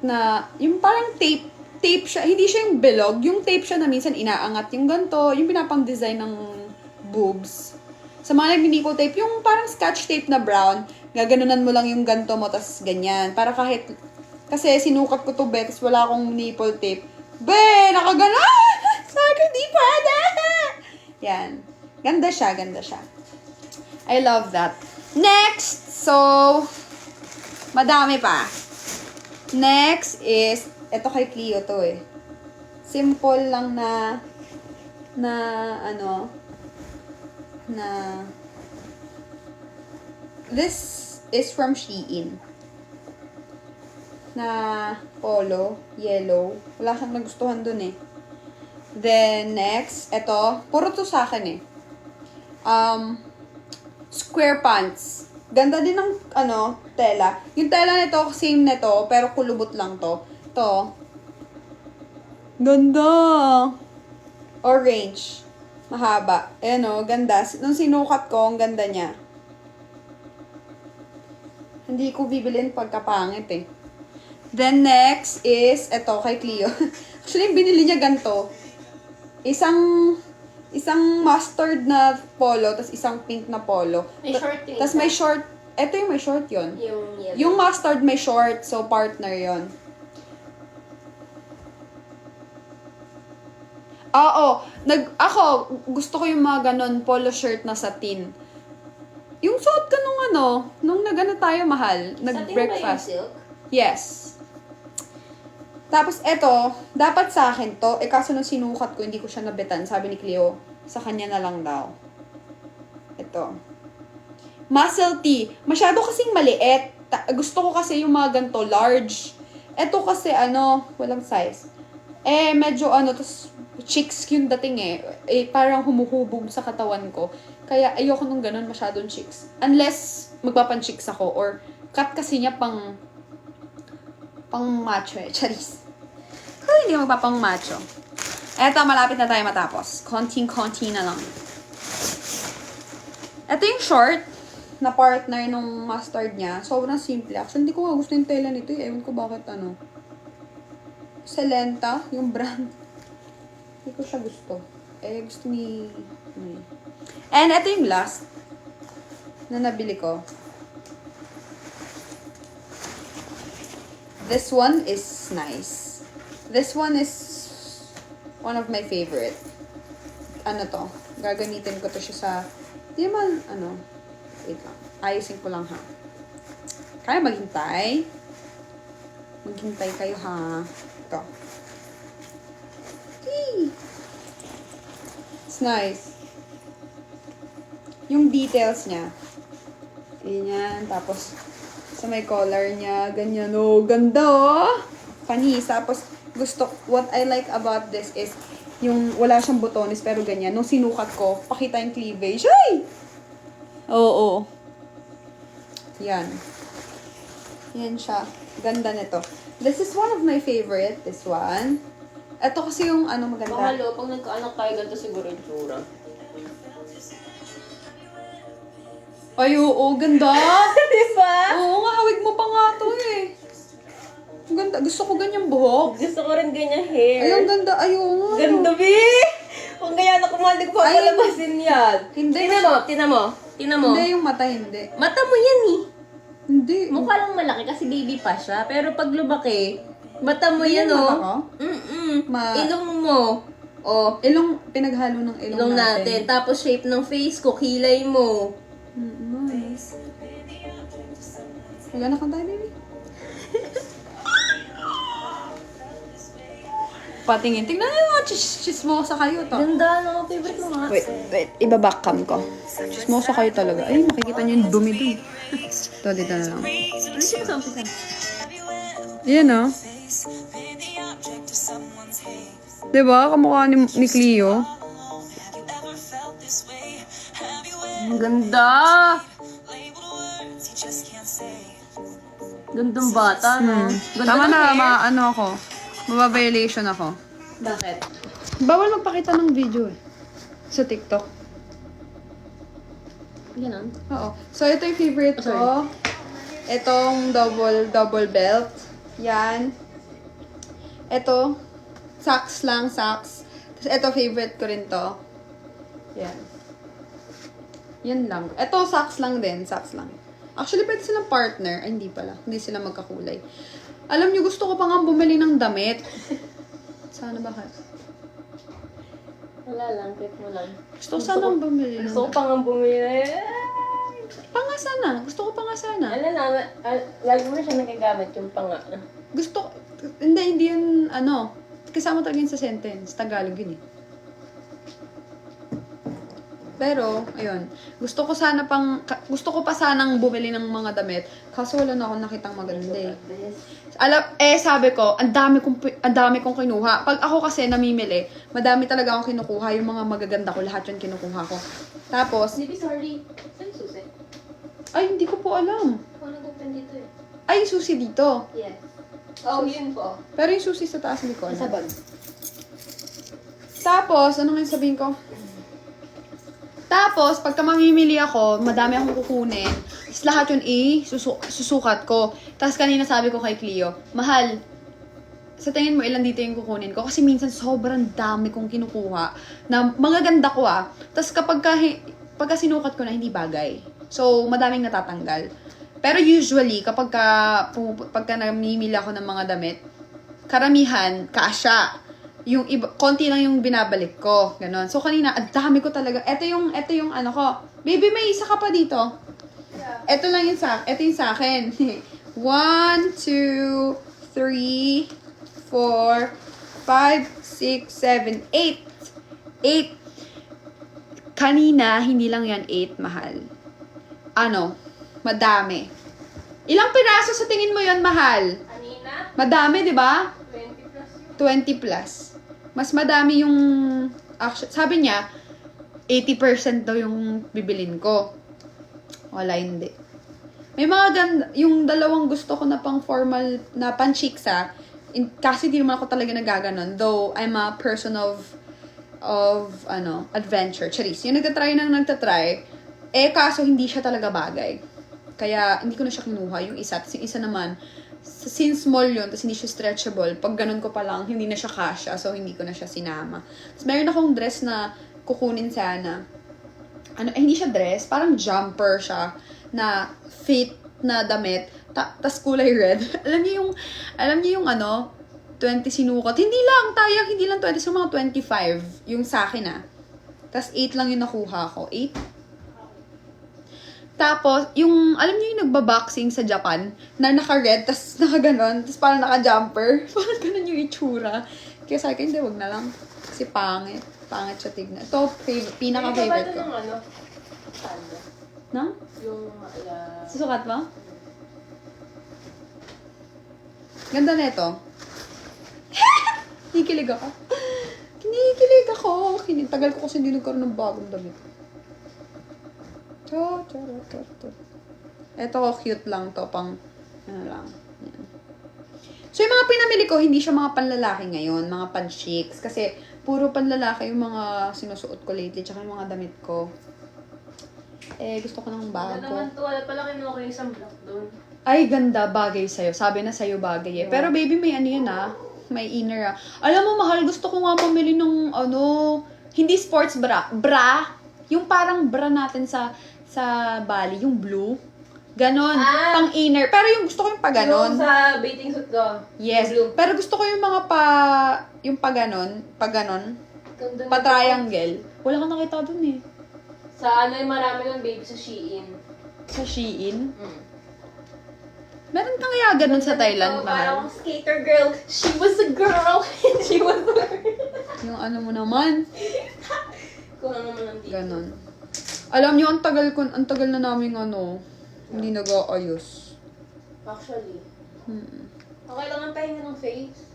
na, yung parang tape siya, hindi siya yung bilog, yung tape siya na minsan inaangat yung ganto, yung pinapang design ng boobs. Sa mga nag-nipple tape, yung parang scotch tape na brown, gaganunan mo lang yung ganto mo, tas ganyan. Para kahit, kasi sinukat ko to, be, tas wala akong nipple tape. Be, nakaganon! Sabi, di pwede! Yan. Ganda siya. I love that. Next, so, madami pa. Next is, ito kay Cleo to simple lang na this is from Shein. Na polo, yellow. Wala siyang nagustuhan dun Then, next, ito. Puro to sa akin square pants. Ganda din ng, tela. Yung tela nito, same nito, pero kulubot lang to. Ito. Ganda. Orange. Mahaba. Ayan ganda. Nung sinukat ko, ang ganda niya. Hindi ko bibilin pagkapangit Then next is, eto kay Cleo. Actually, binili niya ganito. Isang Isang mustard na polo, tapos isang pink na polo. May short yung Tapos isa. may short, eto yung may short yun. Yung yellow. Yung mustard may short, so partner yon. Oo, ako, gusto ko yung mga ganon, polo shirt na satin. Yung suot ka nung nag-ano tayo mahal, Sa tingin ba yung nag-breakfast. silk? Yes. Tapos eto, dapat sa akin to, kaso nung sinukat ko, hindi ko siya nabetan. Sabi ni Cleo, sa kanya na lang daw. Ito. Muscle tee. Masyado kasing maliit. Gusto ko kasi yung mga ganito, large. Eto kasi walang size. Medyo tas chicks yung dating parang humuhubog sa katawan ko. Kaya ayoko nung ganun, masyadong chicks. Unless magpapan-chicks ako or cut kasi niya pang macho charis. Kaya hindi magpapang macho. Eto, malapit na tayo matapos. Konting-konti na lang. Eto yung short na partner nung mustard niya. Sobrang simple. Actually, hindi ko nga gusto yung tela nito. Ewan ko bakit Selenta, yung brand. Hindi ko siya gusto. Gusto ni... And eto yung last na nabili ko. This one is nice. This one is one of my favorite. Gagamitin ko to siya sa... Di man, wait lang. Ayusin ko lang ha. Kaya maghintay. Maghintay kayo ha. Ito. Yee! It's nice. Yung details niya. Ganyan. Tapos, sa may collar niya. Ganyan. Ganda Panis. Tapos, what I like about this is, yung wala siyang botones, pero ganyan. Nung sinukat ko, pakita yung cleavage. Ay! Oo. Yan. Yan siya. Ganda nito. This is one of my favorite. This one. Ito kasi yung maganda. Mahalo, pag nagkaanak tayo, ganito siguro yung tsura. Ay, oo. Ganda. Diba? Oo nga, hawig mo pa nga to Ang ganda. Gusto ko ganyang buhok. Gusto ko rin ganyan hair. Ay, ang ganda. Ay, oo nga. Ganda, Bi! Kung kaya na kumali ko papalabasin yan. Hindi. Tingnan mo. Hindi yung mata, hindi. Mata mo yan Hindi. Mukha lang malaki kasi baby pa siya. Pero pag lumaki, mata mo Hindi yan yung mata ko? Ilong mo. Ilong, pinaghalo ng ilong Ilong natin. Tapos shape ng face ko, kilay mo. Nice. Magana ka tayo, baby. Patingin. Tingnan nyo mga chismosa kayo to. Ganda, no? Favorite mo nga. Wait. Ibabackcam ko. Chismosa kayo talaga. Ay, makikita nyo yung dumi dun. Ito, dito na lang. Ano siya sa umpisa? Yan Diba? Kamukha ni Cleo. Ang ganda! Gandang bata, no? Ganda Tama ng na, hair. ako. Mababiolation ako. Bakit? Bawal magpakita ng video sa TikTok. Ganon. Oo. So, ito yung favorite Sorry. ko. Itong double belt. Yan. Ito, socks. Tapos ito, favorite ko rin to. Yan. Yan lang. Ito, socks lang din. Actually, pwede silang partner. Ay, hindi pala. Hindi sila magkakulay. Alam niyo, gusto ko pa nga bumili ng damit. Sana bakit? Wala lang, click mo lang. Gusto ko sanang bumili ng Gusto ko pang bumili. Gusto ko pa nga sana. Ano na, lagi mo na siya nagagamit yung panga. Hindi yun, kasama talaga yun sa sentence. Tagalog yun Pero, ayun. Gusto ko pa sanang bumili ng mga damit. Kaso wala na akong nakitang maganda sabi ko, ang dami kong kinuha. Pag ako kasi namimili, madami talaga akong kinukuha. Yung mga magaganda ko, lahat yun kinukuha ko. Tapos, Sorry. Saan yung susi? ay, hindi ko po alam. Ako nag-open dito Ay, yung susi dito. Yes. Oh, yun po. Pero yung susi sa taas, hindi ko alam. Sa bag. Tapos, ano nga yung sabihin ko? Tapos, pagka mamimili ako, madami akong kukunin. Tapos lahat yun susukat ko. Tapos kanina sabi ko kay Cleo, mahal, sa tingin mo, ilan dito yung kukunin ko? Kasi minsan sobrang dami kong kinukuha na mga ganda ko Tapos pagka sinukat ko na, hindi bagay. So, madaming natatanggal. Pero usually, pagka namimili ako ng mga damit, karamihan, kasya. Yung iba, konti lang yung binabalik ko. Ganon. So, kanina, ang dami ko talaga. Ito yung ano ko. Baby, may isa ka pa dito. Yeah. Ito lang yung sa akin. 1, 2, 3, 4, 5, 6, 7, 8. 8. Kanina, hindi lang yan 8, mahal. Ano? Madami. Ilang piraso sa tingin mo yon mahal? Kanina, Madami, di ba? 20 plus yun. 20 plus. Mas madami yung... sabi niya, 80% daw yung bibilin ko. Wala, hindi. May mga ganda, yung dalawang gusto ko na pang formal, na pan-chicks kasi di naman ako talaga nagaganon. Though, I'm a person of adventure. Charis. Yung nagtatry. Kaso hindi siya talaga bagay. Kaya, hindi ko na siya kinuha. Yung isa. Tapos yung isa naman, since small yun, tapos hindi siya stretchable, pag ganun ko pa lang, hindi na siya kasha. So, hindi ko na siya sinama. Tapos meron akong dress na kukunin sana. Hindi siya dress. Parang jumper siya na fit na damit. Tas kulay red. alam niyo yung 20 sinukat. Hindi lang 20. So, mga 25. Yung sa akin Tas 8 lang yung nakuha ko. 8? Tapos, alam niyo yung nagbaboxing sa Japan, na naka-red, tas naka-ganon, tas parang naka-jumper. Parang ganon yung itsura. Kaya sa akin, hindi, wag na lang. Kasi pangit. Pangit siya tignan. Ito, pinaka-favorite ko. Sando. No? Yung, Susukat mo? Ganda na ito. Kinikilig ako. Tagal ko kasi hindi nagkaroon ng bagong damit. Ito, cute lang to. Pang, lang. Yan. So, yung mga pinamili ko, hindi siya mga panlalaki ngayon. Mga pan-chicks. Kasi, puro panlalaki yung mga sinusuot ko lately. Tsaka yung mga damit ko. Gusto ko ng bago. Ganda naman to. Wala pala kinuha ko yung isang block doon. Ay, ganda. Bagay sa'yo. Sabi na sa'yo bagay Pero baby, may ano yan May inner Alam mo, mahal, gusto ko nga mamili ng hindi sports bra. Bra. Yung parang bra natin sa Bali. Yung blue. Ganon. Pang inner. Pero yung gusto ko yung pa ganon. Yung sa bathing suit ko. Yes. Blue. Pero gusto ko yung mga yung pa ganon. Ganda Pa nito. triangle. Wala kang nakita dun Sa yung marami ng baby sa Shein. Sa Shein. Meron kang kaya ganun sa Thailand, Parang mahal. skater girl. She was a girl. She was a girl. Yung ano mo naman. Kung ano naman ang dito. Ganon. Alam niyo, ang tagal na namin hindi nag-aayos. Actually. Okay lang ang pahinga ng face.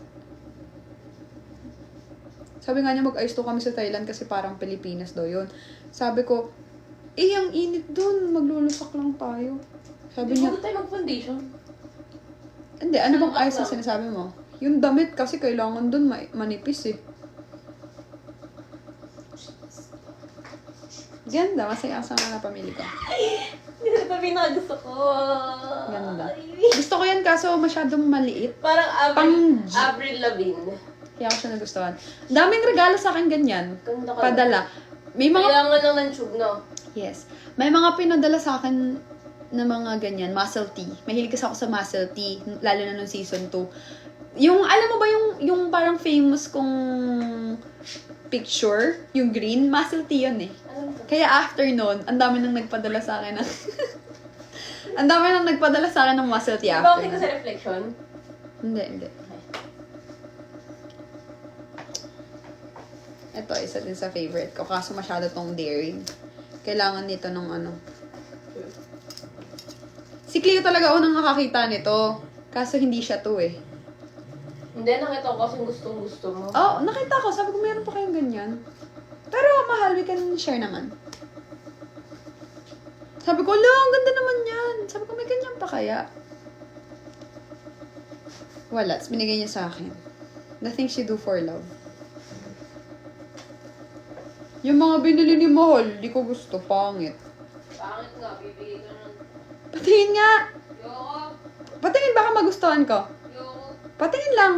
Sabi nga niya, mag-ayos to kami sa Thailand kasi parang Pilipinas daw yun. Sabi ko, ang init dun. Maglulusak lang tayo. Sabi Hindi niya, mo tayo mag-foundation. hindi, ano bang ayos na sinasabi mo? Yung damit kasi kailangan dun manipis Ganda, masaya sa mga pamilya ko. Hindi na ito pinakagusto ko. Ganda. Gusto ko yan kaso masyadong maliit. Parang Pang- Avril Lavigne. Kaya ako siya nagustuhan. Daming regalo sa akin ganyan. Ganda ka. Padala. May mga... Kailangan lang ng tube, no? Yes. May mga pinadala sa akin na mga ganyan, muscle tea. Mahilig kasi ako sa muscle tea, lalo na nung season 2. Yung, alam mo ba yung parang famous kong picture? Yung green? Muscle tea yun Alam ko. Kaya after nun, ang dami nang nagpadala sa akin ng... ang dami nang nagpadala sa akin ng muscle tea Di ba after okay ka nun. sa reflection? Hindi. Ito, isa din sa favorite ko. Kaso masyado tong daring. Kailangan nito ng Si Cleo talaga unang nakakita nito. Kaso hindi siya to Hindi, nakita ko kasi gusto mo. Oh, nakita ko. Sabi ko, meron pa kayong ganyan. Pero mahal, we can share naman. Sabi ko, ang ganda naman yan. Sabi ko, may ganyan pa kaya? Wala. Tapos binigay niya sa akin. The things you do for love. Yung mga binili ni Mahal, di ko gusto. Pangit. Pangit nga, bibigay ka ng... Patingin nga! Yoko. Patingin, baka magustuhan ko. Yoko. Patingin lang.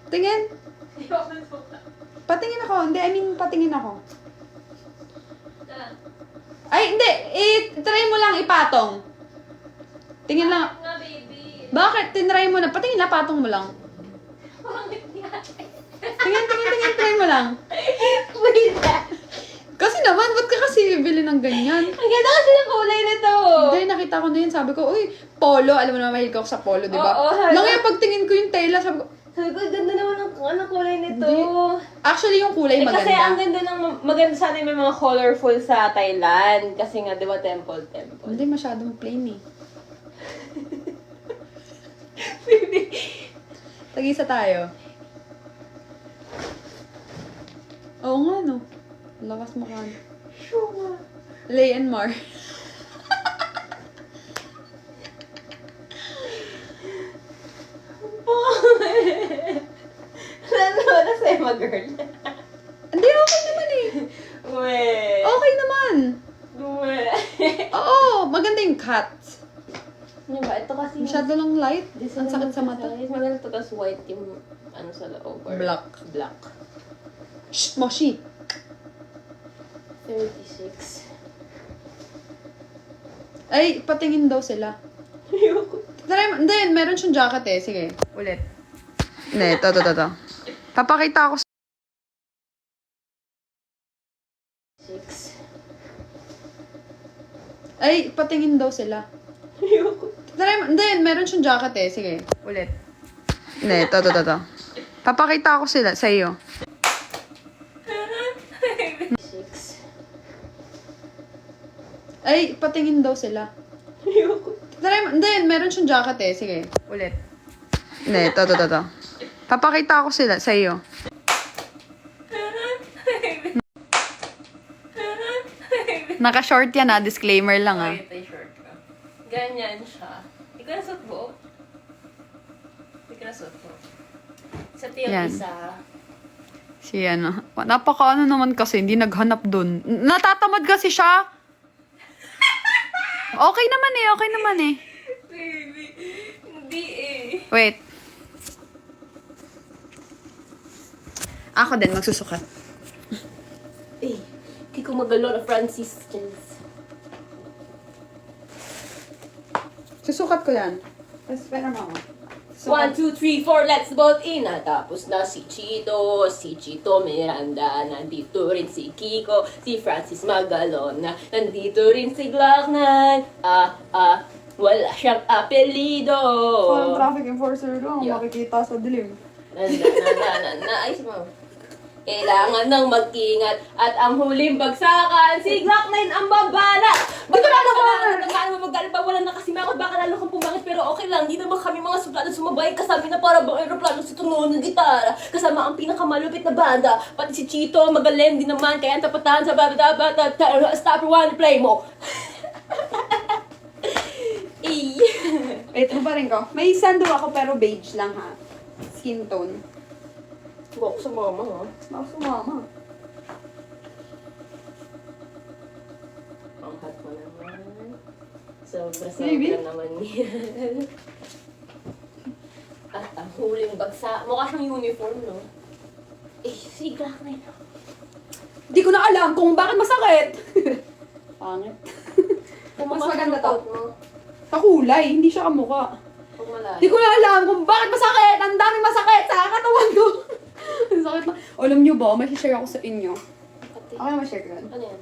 Tingin. Patingin ako. Hindi, I mean, patingin ako. Ay, hindi. Try mo lang ipatong. Tingin lang. Nga, baby. Bakit? Tinry mo na. Patingin na, patong mo lang. Tingin. Try mo lang. Wait lang. Kasi naman, ba't ka kasi bibili ng ganyan? Ang ganda kasi ng kulay nito. Hindi, nakita ko na yun. Sabi ko, uy, polo. Alam mo naman, mahilig ako sa polo, di ba? Oo, Nang ngayon, pagtingin ko yung tela, sabi ko, Sabi ko, ganda naman ng kulay nito. Hindi. actually, yung kulay maganda. Kasi ang ganda maganda sa atin may mga colorful sa Thailand. Kasi nga, di ba, temple. Hindi, masyadong plain eh. Tag-isa tayo. Oo nga, no. Lakas mo ka. Lay and Mar. Wala sa Emma girl. Hindi, okay naman eh. Uwe. Okay naman. Uwe. Oo, maganda yung cut. Ano ba? Ito kasi Masyado lang light. Ang sakit sa mata. Maganda ito, tapos white yung ano sa loob. Or Black. Black. Shh, Moshi. 36. Ay, patingin daw sila. Hindi, meron siyang jacket eh. Sige, ulit. Hindi, ito. Papakita ako 6. Ay, patingin daw sila. Hindi, meron siyang jacket eh. Sige, ulit. Hindi, ito. Papakita ako sila sa iyo. 6. Ay, patingin daw sila. Hindi, meron siyang jacket eh. Sige, ulit. Hindi, ito. Papakita ako sila sa iyo. Naka-short yan ah. Disclaimer lang ah. Ito yung short ko. Ganyan siya. Hindi ko nasuot buo. Hindi ko nasuot buo. Sa tiyong Yan. isa. Si ano. Napaka naman kasi. Hindi naghanap dun. Natatamad kasi siya. Okay naman eh. Baby, hindi eh. Wait. Ako din, magsusukat. Eh, hindi ko magalo na Francis. Cheers. Susukat ko yan. Espera mo. 1, 2, 3, 4, let's vote in. Natapos na si Chito Miranda, nandito rin si Kiko, si Francis Magalona, nandito rin si Glocknan, wala siyang apelido. Parang traffic enforcer lang. Yeah. Makikita sa dilim. Ayos mo. Kailangan nang mag-ingat at ang huling bagsakan, si Glock9 ang babala. Ba't ka na mag-alba? Wala na kasi makot, baka lalo kang pumangit, pero okay lang. Di naman kami mga suplado sumabay kasama na para bang aeroplano sa tunog ng gitara. Kasama ang pinakamalupit na banda, pati si Chito, magaling din naman, kaya ang tapatahan sa stop one play mo. Wait, pa rin ko. May sando ako pero beige lang ha. Skin tone. Bok sa mama, ha? Ako sumama. Ang hot mo naman. Sobra Maybe. naman yan. At ang huling bagsa. Mukha siyang uniform, no? Eh, si Glock9. Di ko na alam kung bakit masakit. Pangit. Mas maganda to. Kakulay, hindi siya kamukha. Pag malayo. Di ko na alam kung bakit masakit. Ang daming masakit sa katawan ko. Ang sakit na. Alam nyo ba, may share ako sa inyo. Ako na ma-share ko yan. Ano yan?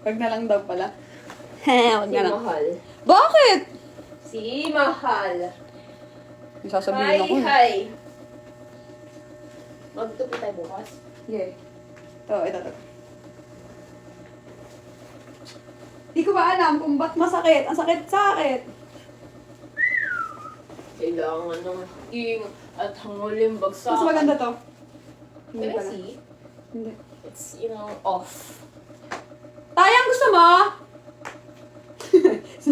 Wag na lang daw pala. Wag Si na lang. Mahal. Bakit? Si Mahal. May sasabihin ako. Hi. Magtupi tayo bukas. Yeah. Ito. Di ko ba alam kung ba't masakit. Ang sakit. Kailangan ng king at hanguling bagsak. Mas maganda to. Hindi Can I pala. see? Hindi. It's, off. Tayang gusto mo?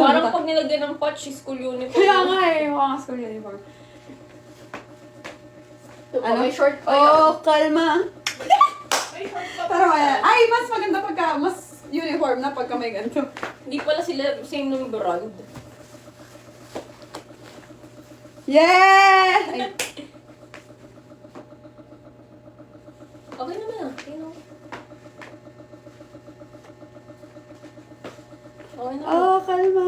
Parang pag nilagyan ng patch, school uniform. Kaya nga eh. Mukha nga school uniform. Ito pa, may short pa yan. Oo, kalma. May short pa Pero ayan. Ay, mas maganda pagka, mas uniform na pagka may ganito. Hindi pala sila same ng brand. Yeah! Ay, Okay naman ah. Tingnan mo. Okay naman. kalma.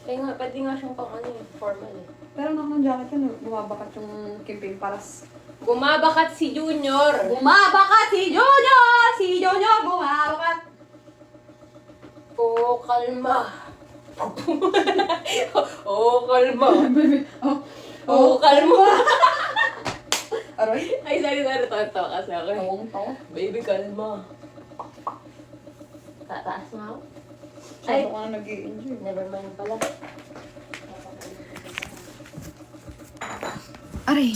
Kaya nga, pwede nga siyang pang ano eh, formal eh. Pero naman ng jacket yun, bumabakat yung kimping paras. Bumabakat si Junior! Bumabakat si Junior! Si Junior bumabakat! Oh, kalma. Oh, kalma. Oh, kalma. Aroy? Ay, sorry, tawa kasi ako. Tawang tawa. Baby, kalma. Tataas mo ako? Masyado ka na nag-i-enjoy. Never mind pala. Aray.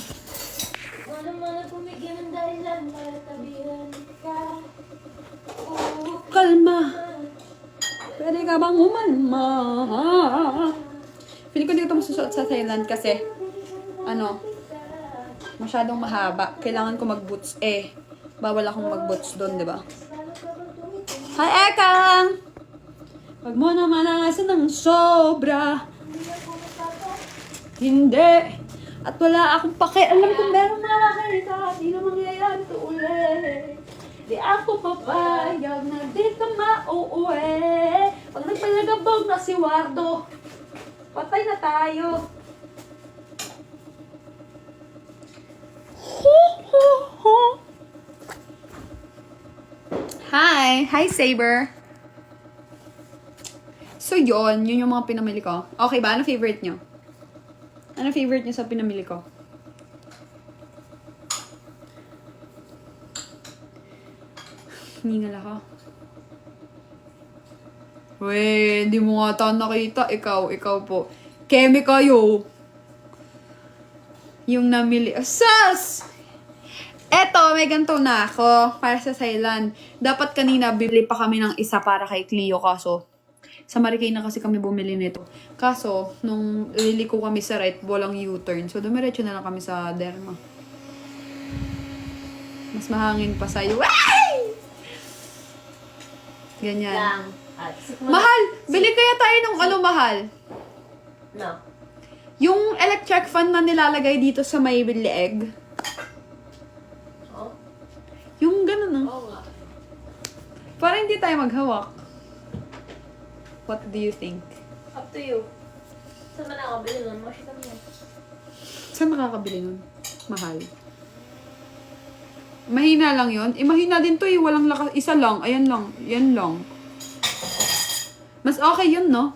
Wala man na pumigyan ng dahilan para tabihan ka. Oh, Kalma. Pwede ka bang umalma? Feeling ko hindi ko ito masusuot sa Thailand kasi, masyadong mahaba. Kailangan ko mag-boots eh. Bawal akong mag-boots doon, di ba? Hi, Ekang! Wag mo naman nasa ng sobra. Hindi. At wala akong pakialam kung meron nakakita. Di na mangyayari ito ulit. Di ako papayag na di ka mauuwi. Pag nagpalagabog na si Wardo, patay na tayo. Hi! Hi, Saber! So, yun yung mga pinamili ko. Okay ba? Ano favorite nyo? Ano favorite nyo sa pinamili ko? Hiningal ako. Weh, hindi mo nga tayo nakita. Ikaw po. Keme kayo. Yung namili. Sus! Eto, may ganito na ako para sa Thailand. Dapat kanina bibili pa kami ng isa para kay Cleo kaso sa Marikina na kasi kami bumili nito. Kaso, nung liliko kami sa right, walang U-turn. So, dumiretso na lang kami sa Derma. Mas mahangin pa sa'yo. Ay! Ganyan. lang. At Mahal! Bili kaya tayo ng mahal? No. Yung electric fan na nilalagay dito sa may leeg. Oh? Yung ganun, no? Oo nga. Para hindi tayo maghawak. What do you think? Up to you. Saan ba nakabili nun? Makita mo yan. Saan makakabili nun? Mahal. Mahina lang yon. Mahina din to eh. Walang lakas. Isa lang. Ayan lang. Yan lang. Mas okay yun, no?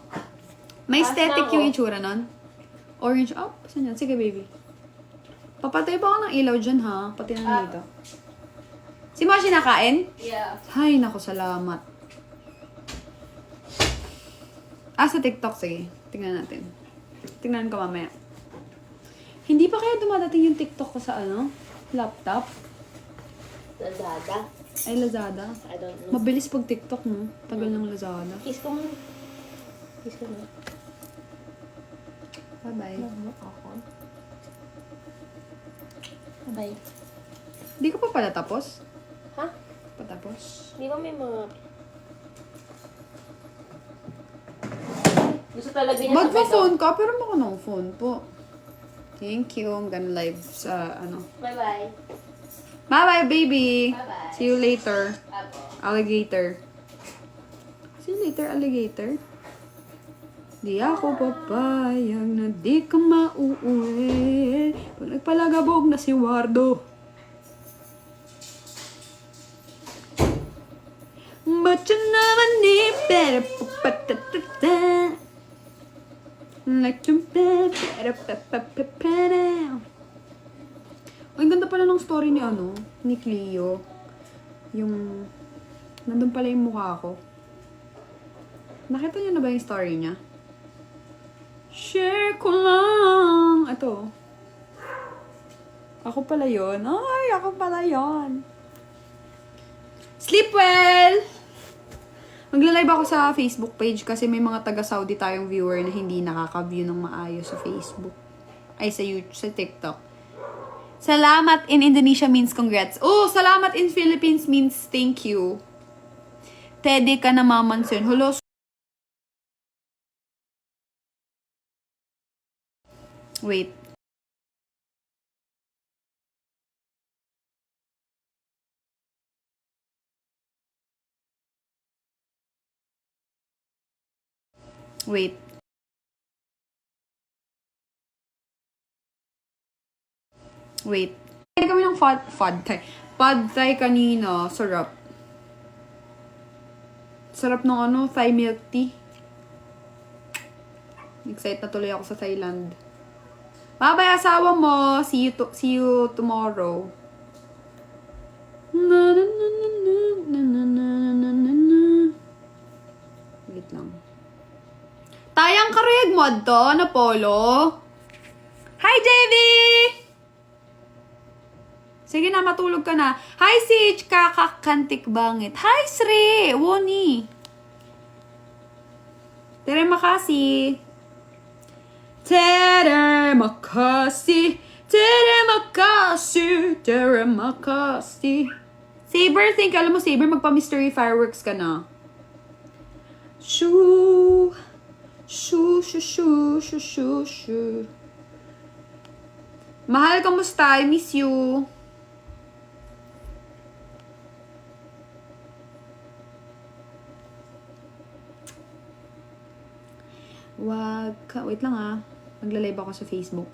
May Taas aesthetic na yung ako. itsura nun. Orange. Oh, saan yan? Sige, baby. Papatay pa ako ng ilaw dyan, ha? Pati na dito. Si Moshi nakain? Yeah. Hay, naku, salamat. Sa TikTok, sige. Tingnan natin. Tingnan ko mamaya. Hindi pa kaya dumadating yung TikTok ko sa laptop? Lazada. Ay, Lazada. I don't know. Mabilis pag TikTok, no? Tagal ng Lazada. Kiss ko muna. Kiss ko muna. Bye-bye. Ako. Bye. Hindi ko pa pala tapos. Ha? Patapos. Di ba may mga... Gusto talaga niya Magpa-phone ka, pero baka ng phone po. Thank you. I'm gonna live sa Bye-bye. Bye-bye, baby. Bye-bye. See you later. Ako. Alligator. See you later, alligator. Di ako papayag na di ka mauuwi. Pag nagpalagabog na si Wardo. But you naman ni better pa-pa-ta-ta-ta. Like you better pa-pa-pa-pa-pa. Ang ganda pala ng story ni ni Cleo. Yung, nandun pala yung mukha ko. Nakita niyo na ba yung story niya? Share ko lang. Ito. Ako pala yun. Ay, ako pala yun. Sleep well! Magla-live ako sa Facebook page kasi may mga taga-Saudi tayong viewer na hindi nakaka-view ng maayos sa Facebook. Ay, sa YouTube, sa TikTok. Salamat in Indonesia means congrats. Oh, salamat in Philippines means thank you. Teddy ka na mamansin. Hello. Wait. Wait. Wait. Kaya kami ng pad thai kanina. Sarap. Sarap ng Thai milk tea. Excited na tuloy ako sa Thailand. Bye-bye, asawa mo. See you tomorrow. Wait lang. Tayang kareg mo adto na polo. Hi, JV! Sige na, matulog ka na. Hi, Sage! Kakakantik bangit. Hi, Sri! Woni! Tere makasi. Tere makasi. Tere makasi. Tere makasi. Saber, think. Alam mo, Saber, magpa-mystery fireworks ka na. Shoo. Shoo, shoo, shoo, shoo, shoo, shoo. Mahal, kamusta? I miss you. Wait lang ah. Magla-live ako sa Facebook.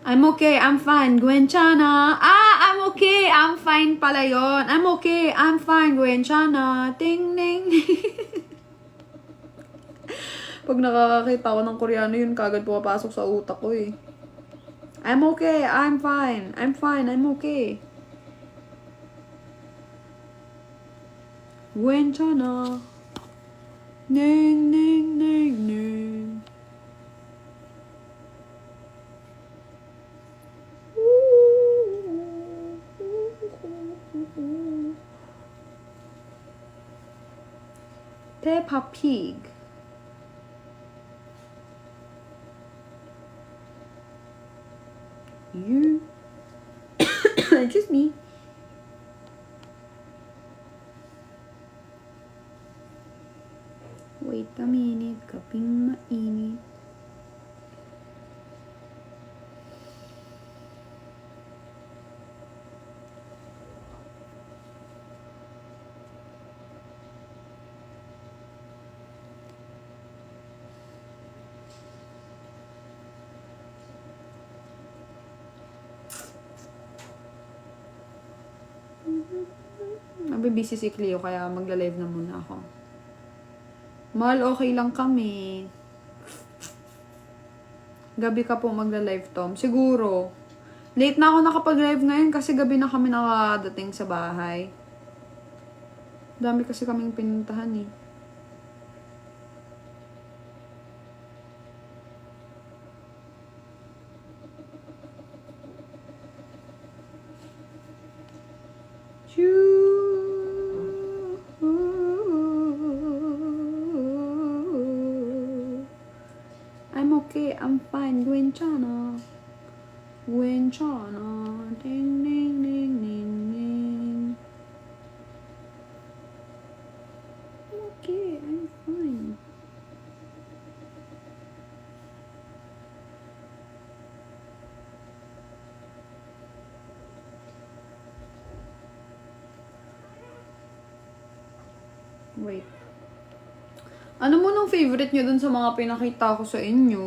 I'm okay, I'm fine, Gwen Chana. I'm okay, I'm fine pala yun. I'm okay, I'm fine, Gwen Chana. Ting, ning. Pag nakakakita ako ng Koreano, yun kagad pumapasok sa utak ko eh. I'm okay, I'm fine, I'm okay. Gwen Chana. Ning, ning, ning, ning. Peppa Pig. You. Excuse me. Wait a minute, kaping mainit. Busy si Cleo, kaya magla-live na muna ako. Mahal, okay lang kami. Gabi ka po magla-live, Tom. Siguro. Late na ako nakapag-live ngayon kasi gabi na kami nakadating sa bahay. Dami kasi kaming pinuntahan eh. I'm okay, I'm fine, Gwen Chana. Gwen Chana. Ding, ding, ding, ding, ding. I'm okay, I'm fine. Wait. Ano mo nung favorite nyo dun sa mga pinakita ko sa inyo?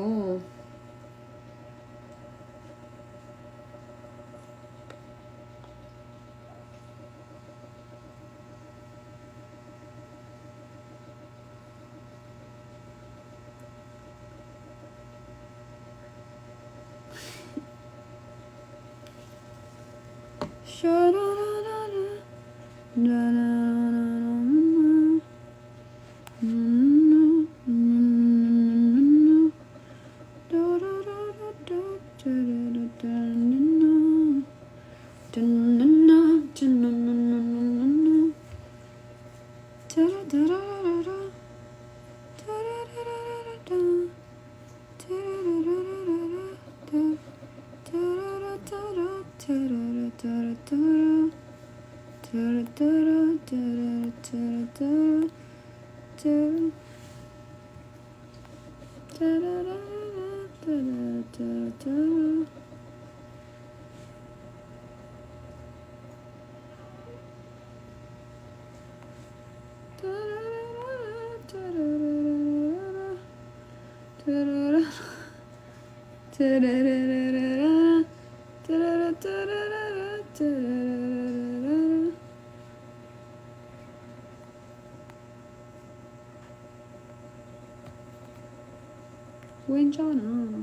Wensya na.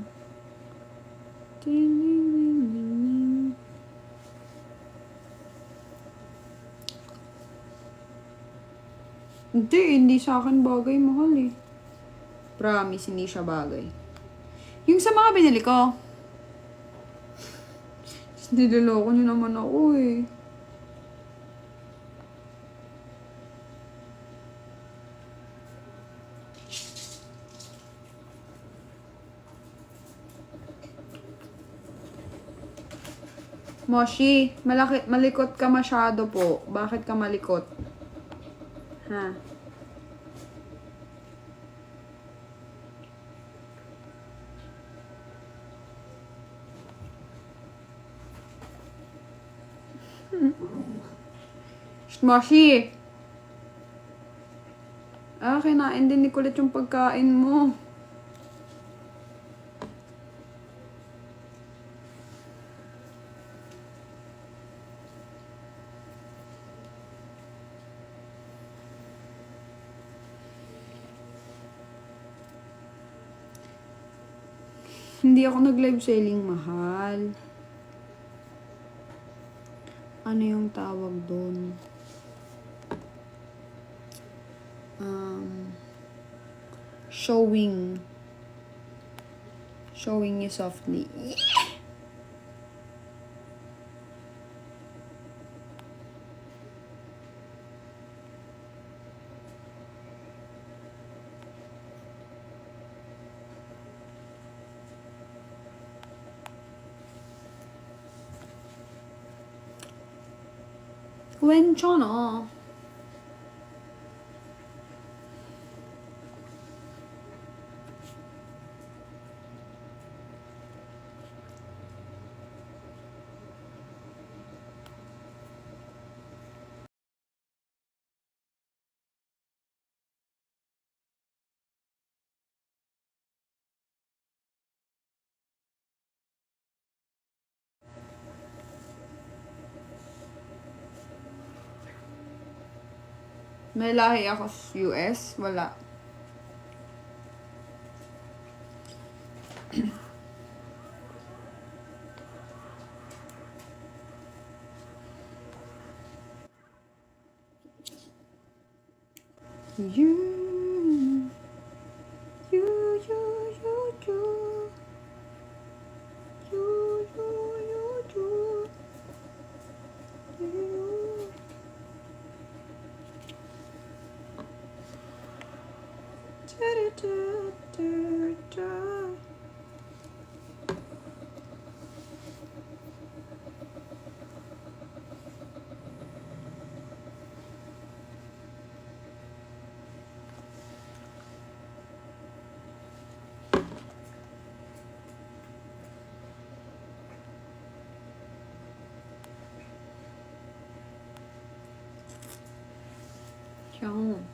Ding, ding, ding, ding, ding. Hindi sa akin bagay, mahal eh. Promise, hindi siya bagay. Yung sa mga binili ko. Niloloko niyo naman ako eh. Moshi, malikot ka masyado po. Bakit ka malikot? Ha? Moshi! Kinain din ni Kulit yung pagkain mo. Hindi ako nag-live selling, mahal. Ano yung tawag doon? Showing. Showing you softly. Yeah! 괜찮아. May lahi ako sa US? Wala. You, you, you, you, you. You, you, you, you. You. Da-da-da-da-da. Yan.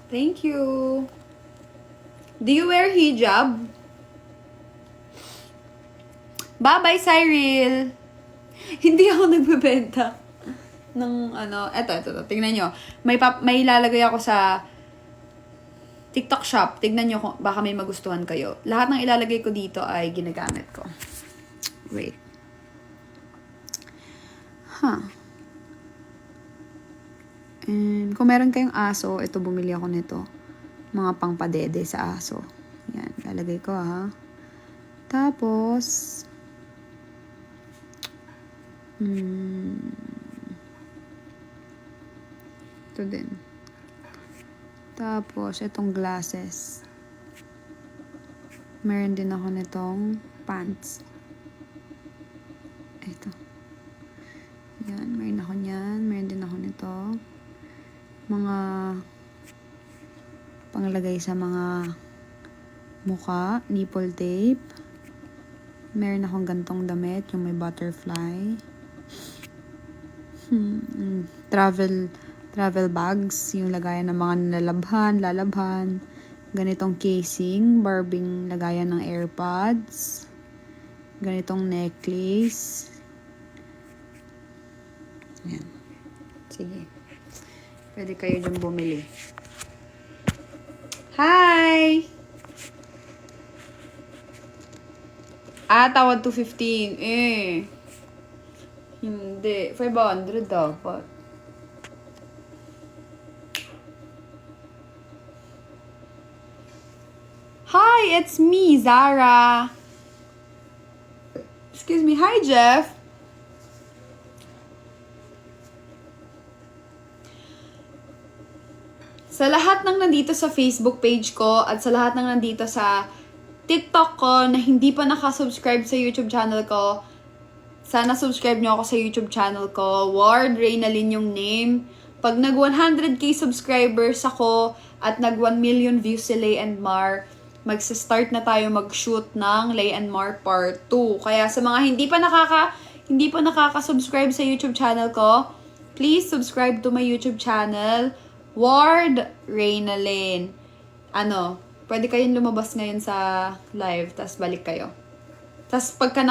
Thank you. Do you wear hijab? Bye-bye, Cyril. Hindi ako nagbebenta ng ano. Eto. Tingnan nyo. May lalagay ako sa TikTok shop. Tignan nyo kung baka may magustuhan kayo. Lahat ng ilalagay ko dito ay ginagamit ko. Wait. And kung meron kayong aso, ito bumili ako nito. Mga pangpadede sa aso. Yan, lalagay ko ha. Tapos, ito din. Tapos, itong glasses. Meron din ako nitong pants. Ito. Yan, meron ako niyan. Meron din ako nito. Mga panglagay sa mga muka, nipple tape. Meron akong gantong damit, yung may butterfly. Travel bags, yung lagayan ng mga lalabhan. Ganitong casing, barbing lagayan ng AirPods. Ganitong necklace. Ayan. Sige. Pwede kayo dyan bumili. Hi! Tawad 215. Hindi. 500 dapat. Hi, it's me, Zara. Excuse me. Hi, Jeff. Sa lahat ng nandito sa Facebook page ko at sa lahat ng nandito sa TikTok ko na hindi pa nakasubscribe sa YouTube channel ko, sana subscribe nyo ako sa YouTube channel ko. Ward Reynalyn yung name. Pag nag 100k subscribers ako at nag 1 million views si Lay and Mar, magsa-start na tayo mag-shoot ng Lay and Mar Part 2. Kaya sa mga hindi pa nakaka-subscribe sa YouTube channel ko, please subscribe to my YouTube channel, Ward Reynalyn. Pwede kayong lumabas ngayon sa live, tas balik kayo. Tas pagka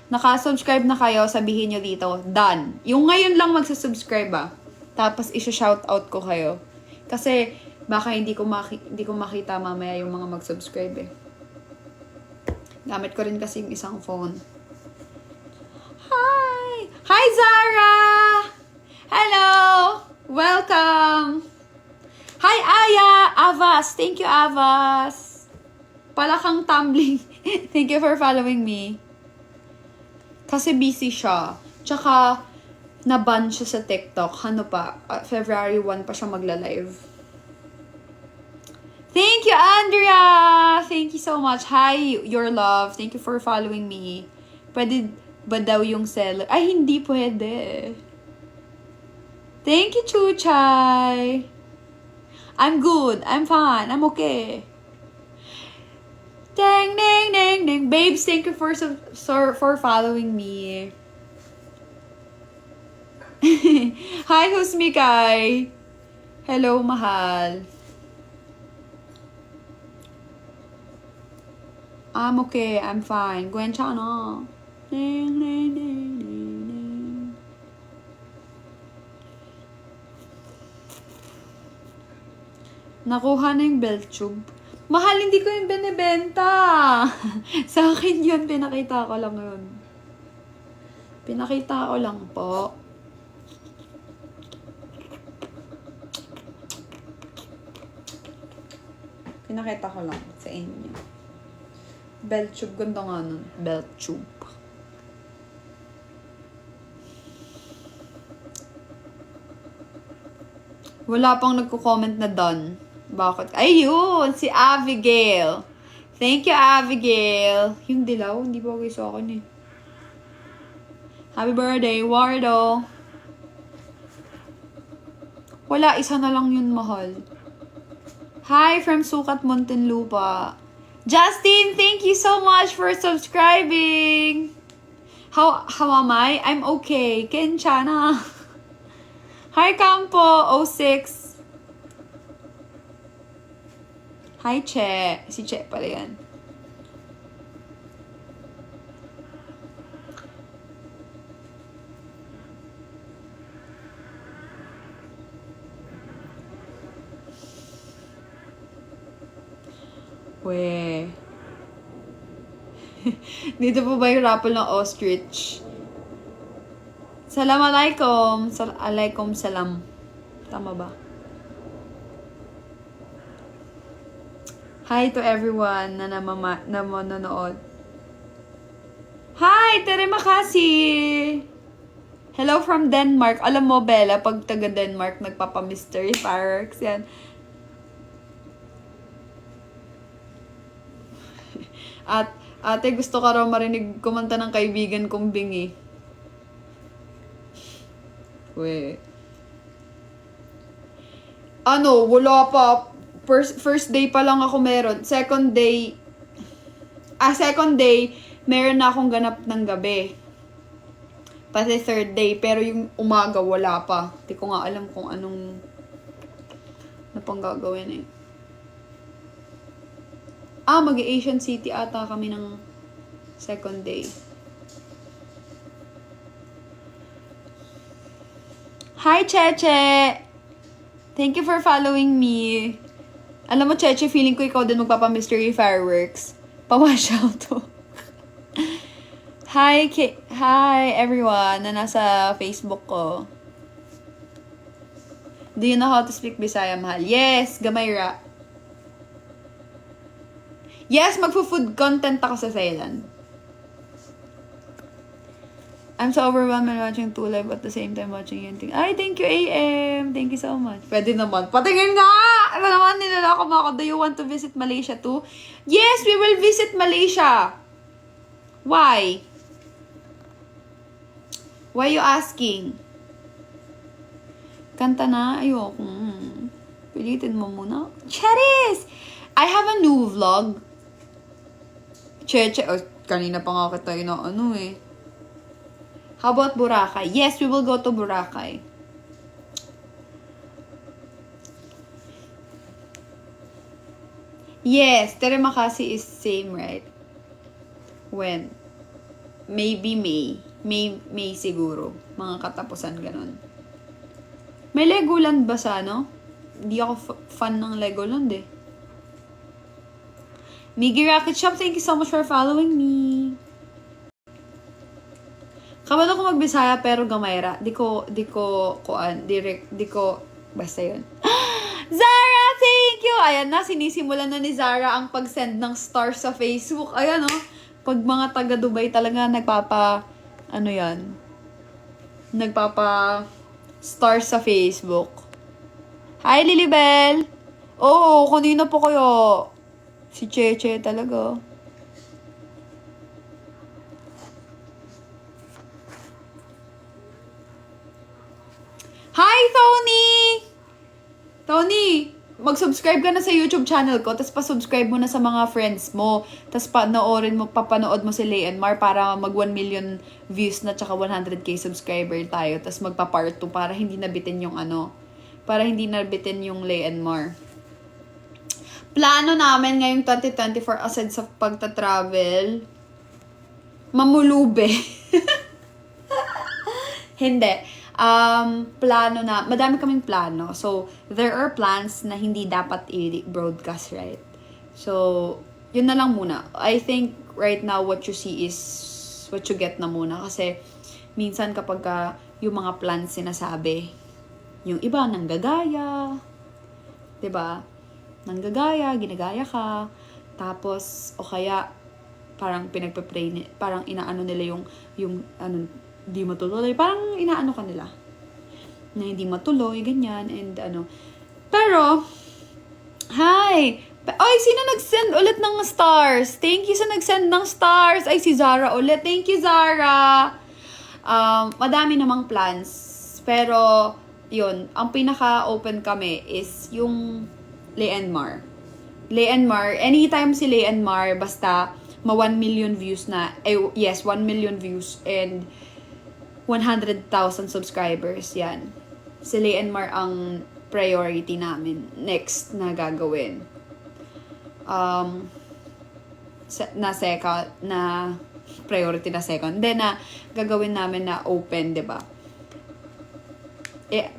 naka-subscribe na kayo, sabihin nyo dito, done. Yung ngayon lang magsasubscribe Tapos isa-shoutout ko kayo. Kasi baka hindi ko makita mamaya yung mga mag-subscribe Gamit ko rin kasi yung isang phone. Hi! Hi, Zara! Hello! Welcome! Hi, Aya! Avas! Thank you, Avas! Palakang tumbling. Thank you for following me. Kasi busy siya. Tsaka, na-ban siya sa TikTok. February 1 pa siya magla-live. Thank you, Andrea! Thank you so much. Hi, your love. Thank you for following me. Pwede ba daw yung seller? Ay, hindi pwede. Thank you, Chuchay. I'm good. I'm fine. I'm okay. Dang, dang, dang, dang. Babes, thank you for following me. Hi, Husmikay. Hello, mahal. I'm okay. I'm fine. Gwen Chana. Ding, ding, ding, ding, ding. Nakuha na yung belt tube. Mahal, hindi ko yung binibenta. Sa akin yun, pinakita ko lang yun. Pinakita ko lang po. Pinakita ko lang sa inyo. Belt tube, ganda nga nun. Belt tube. Wala pang nagko-comment na done. Bakit? Ayun! Si Abigail. Thank you, Abigail. Yung dilaw, hindi ba okay sa akin Happy birthday, Wardo. Wala, isa na lang yun, mahal. Hi from Sukat, Muntinlupa. Justin, thank you so much for subscribing. How am I? I'm okay. Kenchana. Hi, Campo. 06. Hi, Che. Si Che pala yan. We. Dito po ba yung raffle ng ostrich? Assalamualaikum. Alaikum salam. Tama ba? Hi to everyone na manonood. Hi! Terima kasih! Hello from Denmark. Alam mo, Bella, pag taga Denmark, nagpapa-mystery fireworks yan. At ate, gusto ka raw marinig kumanta ng kaibigan kong bingi. We. Ano, wala pa. First day pa lang ako meron. Second day, meron na akong ganap ng gabi. Pati third day, pero yung umaga, wala pa. Hindi ko nga alam kung anong pang gagawin eh. Mag-Asian City ata kami ng second day. Hi, Cheche! Thank you for following me. Alam mo, Cheche, feeling ko ikaw din magpapa-mystery fireworks. Pawash out to. Hi, everyone na nasa Facebook ko. Do you know how to speak Bisaya, mahal? Yes, Gamayra. Yes, magpo-food content ako sa Thailand. I'm so overwhelmed when watching 2 Live at the same time watching yung thing. Ay, thank you, AM. Thank you so much. Pwede naman. Patingin nga! Ano naman, nilalako mo ako. Do you want to visit Malaysia too? Yes, we will visit Malaysia. Why? Why you asking? Kanta na? Ayoko. Pilitin mo muna. Charis! I have a new vlog. Cheche. Oh, kanina pa nga kita yun eh. How about Boracay? Yes, we will go to Boracay. Yes, Teremakasi is same, right? When? Maybe May. May siguro. Mga katapusan, ganun. May Legoland ba sa ano? Hindi ako fan ng Legoland eh. Miggy Rocket Shop, thank you so much for following me. Kabalo ko magbisaya pero Gamayra. Di ko, basta yun. Zara, thank you! Ayan na, sinisimulan na ni Zara ang pag-send ng stars sa Facebook. Ayan pag mga taga Dubai talaga stars sa Facebook. Hi, Lilibel! Oo, kanina po kayo. Si Cheche talaga. Hi, Tony! Tony, mag-subscribe ka na sa YouTube channel ko, tapos pa-subscribe mo na sa mga friends mo, tapos papanood mo si Lay and Mar para mag 1 million views na tsaka 100k subscriber tayo, tapos magpa-part 2 para hindi nabitin yung Lay and Mar. Plano namin ngayong 2024 aside sa pagta-travel, mamulube. Hindi. Madami kaming plano. So, there are plans na hindi dapat i-broadcast, right? So, yun na lang muna. I think right now what you see is what you get na muna. Kasi, minsan kapag yung mga plans sinasabi, yung iba nanggagaya, 'di ba? Nanggagaya, ginagaya ka, tapos o kaya parang pinagpe-pray, parang inaano nila yung di matuloy, parang inaano ka nila na hindi matuloy, ganyan, and pero hi! Ay, sino nag-send ulit ng stars? Thank you sa nag-send ng stars. Ay, si Zara ulit. Thank you, Zara. Madami namang plans, pero yun, ang pinaka-open kami is yung Lay and Mar. Lay and Mar, anytime si Lay and Mar, basta 1 million views na, 1 million views and 100,000 subscribers, yan. Si Lay and Mar ang priority namin next na gagawin. Priority na second. Then, gagawin namin na open, 'di ba?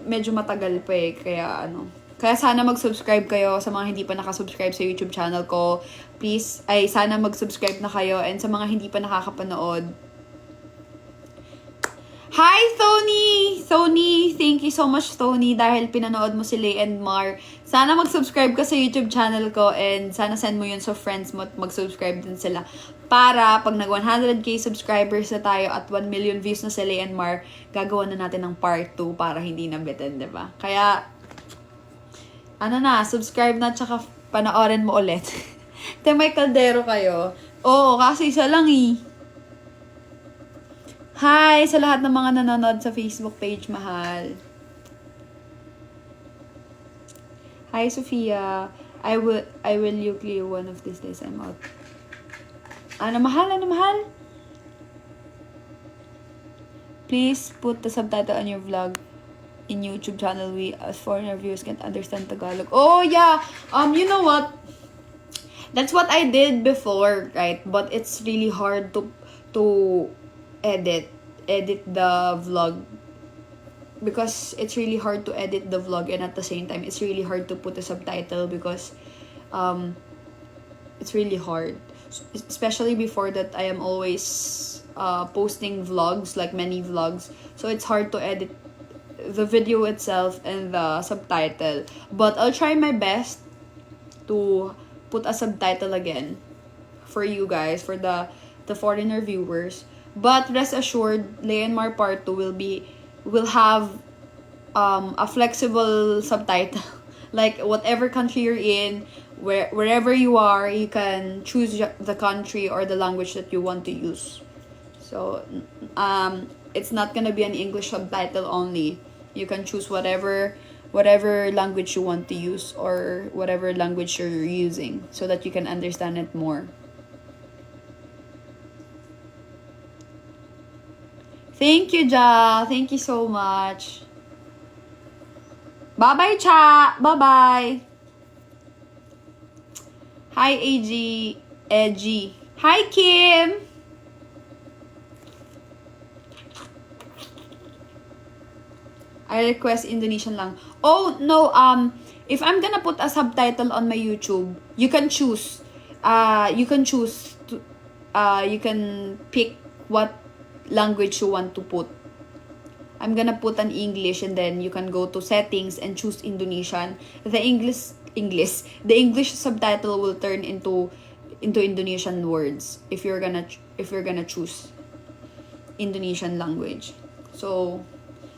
Medyo matagal pa kaya Kaya sana mag-subscribe kayo sa mga hindi pa nakasubscribe sa YouTube channel ko. Please, sana mag-subscribe na kayo. And sa mga hindi pa nakakapanood. Hi, Tony! Tony, thank you so much, Tony, dahil pinanood mo si Lay and Mar. Sana mag-subscribe ka sa YouTube channel ko and sana send mo yun sa friends mo at mag-subscribe din sila. Para pag nag 100k subscribers na tayo at 1 million views na si Lay and Mar, gagawa na natin ng part 2 para hindi nabitin, diba? Kaya, subscribe na tsaka panoorin mo ulit. May Caldero kayo. Oo, kasi isa lang eh. Hi sa lahat ng mga nanonood sa Facebook page, mahal. Hi, Sophia. I will you clear one of these days. I'm out. Ano mahal? Ano mahal? Please put the subtitle on your vlog in YouTube channel. We as foreigner viewers can't understand Tagalog. Oh yeah. You know what? That's what I did before, right? But it's really hard to edit the vlog because it's really hard to edit the vlog, and at the same time it's really hard to put a subtitle because it's really hard, especially before that I am always posting vlogs, like many vlogs, so it's hard to edit the video itself and the subtitle, but I'll try my best to put a subtitle again for you guys, for the foreigner viewers. But rest assured, Leonmar Part 2 will have a flexible subtitle. Like whatever country you're in, wherever you are, you can choose the country or the language that you want to use. So it's not gonna be an English subtitle only. You can choose whatever language you want to use or whatever language you're using so that you can understand it more. Thank you, Ja. Thank you so much. Bye-bye, Cha. Bye-bye. Hi, AG. Edgy. Hi, Kim. I request Indonesian lang. Oh, no, if I'm gonna put a subtitle on my YouTube, you can choose. You can choose to, you can pick what language you want to put. I'm gonna put an English, and then you can go to settings and choose Indonesian. The English subtitle will turn into Indonesian words if you're gonna choose Indonesian language. So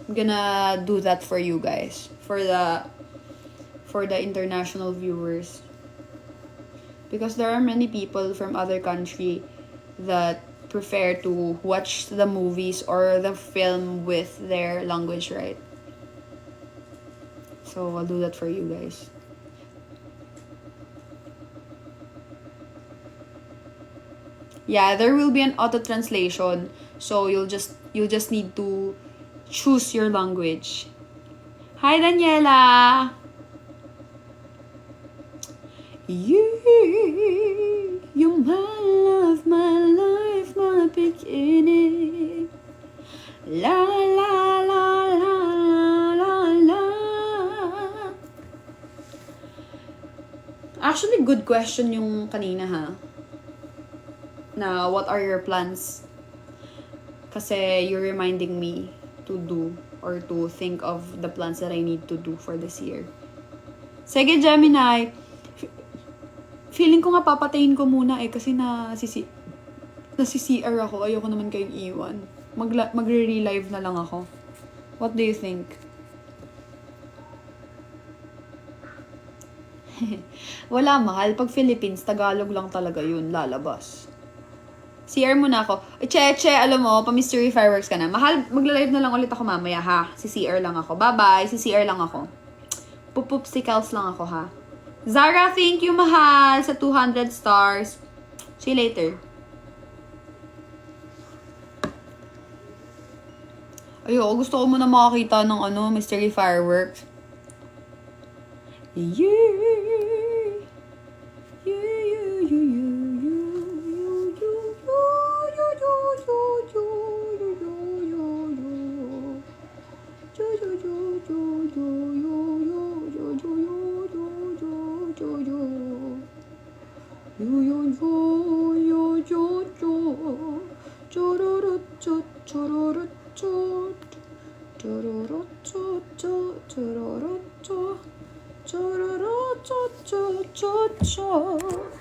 I'm gonna do that for you guys, for the international viewers, because there are many people from other country that prefer to watch the movies or the film with their language, right? So I'll do that for you guys. Yeah, there will be an auto translation, so you'll just need to choose your language. Hi, Daniela. You my love, my life, my beginning. La la la la la la. Actually, good question yung kanina, ha? Na what are your plans? Kasi you're reminding me to do or to think of the plans that I need to do for this year. Sige, Gemini. Feeling ko nga papatayin ko muna kasi nasi-CR ako. Ayoko naman kayong iwan. Magre-relive na lang ako. What do you think? Wala, mahal. Pag Philippines, Tagalog lang talaga yun lalabas. CR muna ako. Che, alam mo, pa-mystery fireworks ka na. Mahal, magla-live na lang ulit ako mamaya, ha? CR lang ako. Bye-bye. CR lang ako. Pupupsicles lang ako, ha? Zara, thank you, mahal, sa 200 stars. See you later. Ayo, gusto ko muna makakita ng mystery fireworks.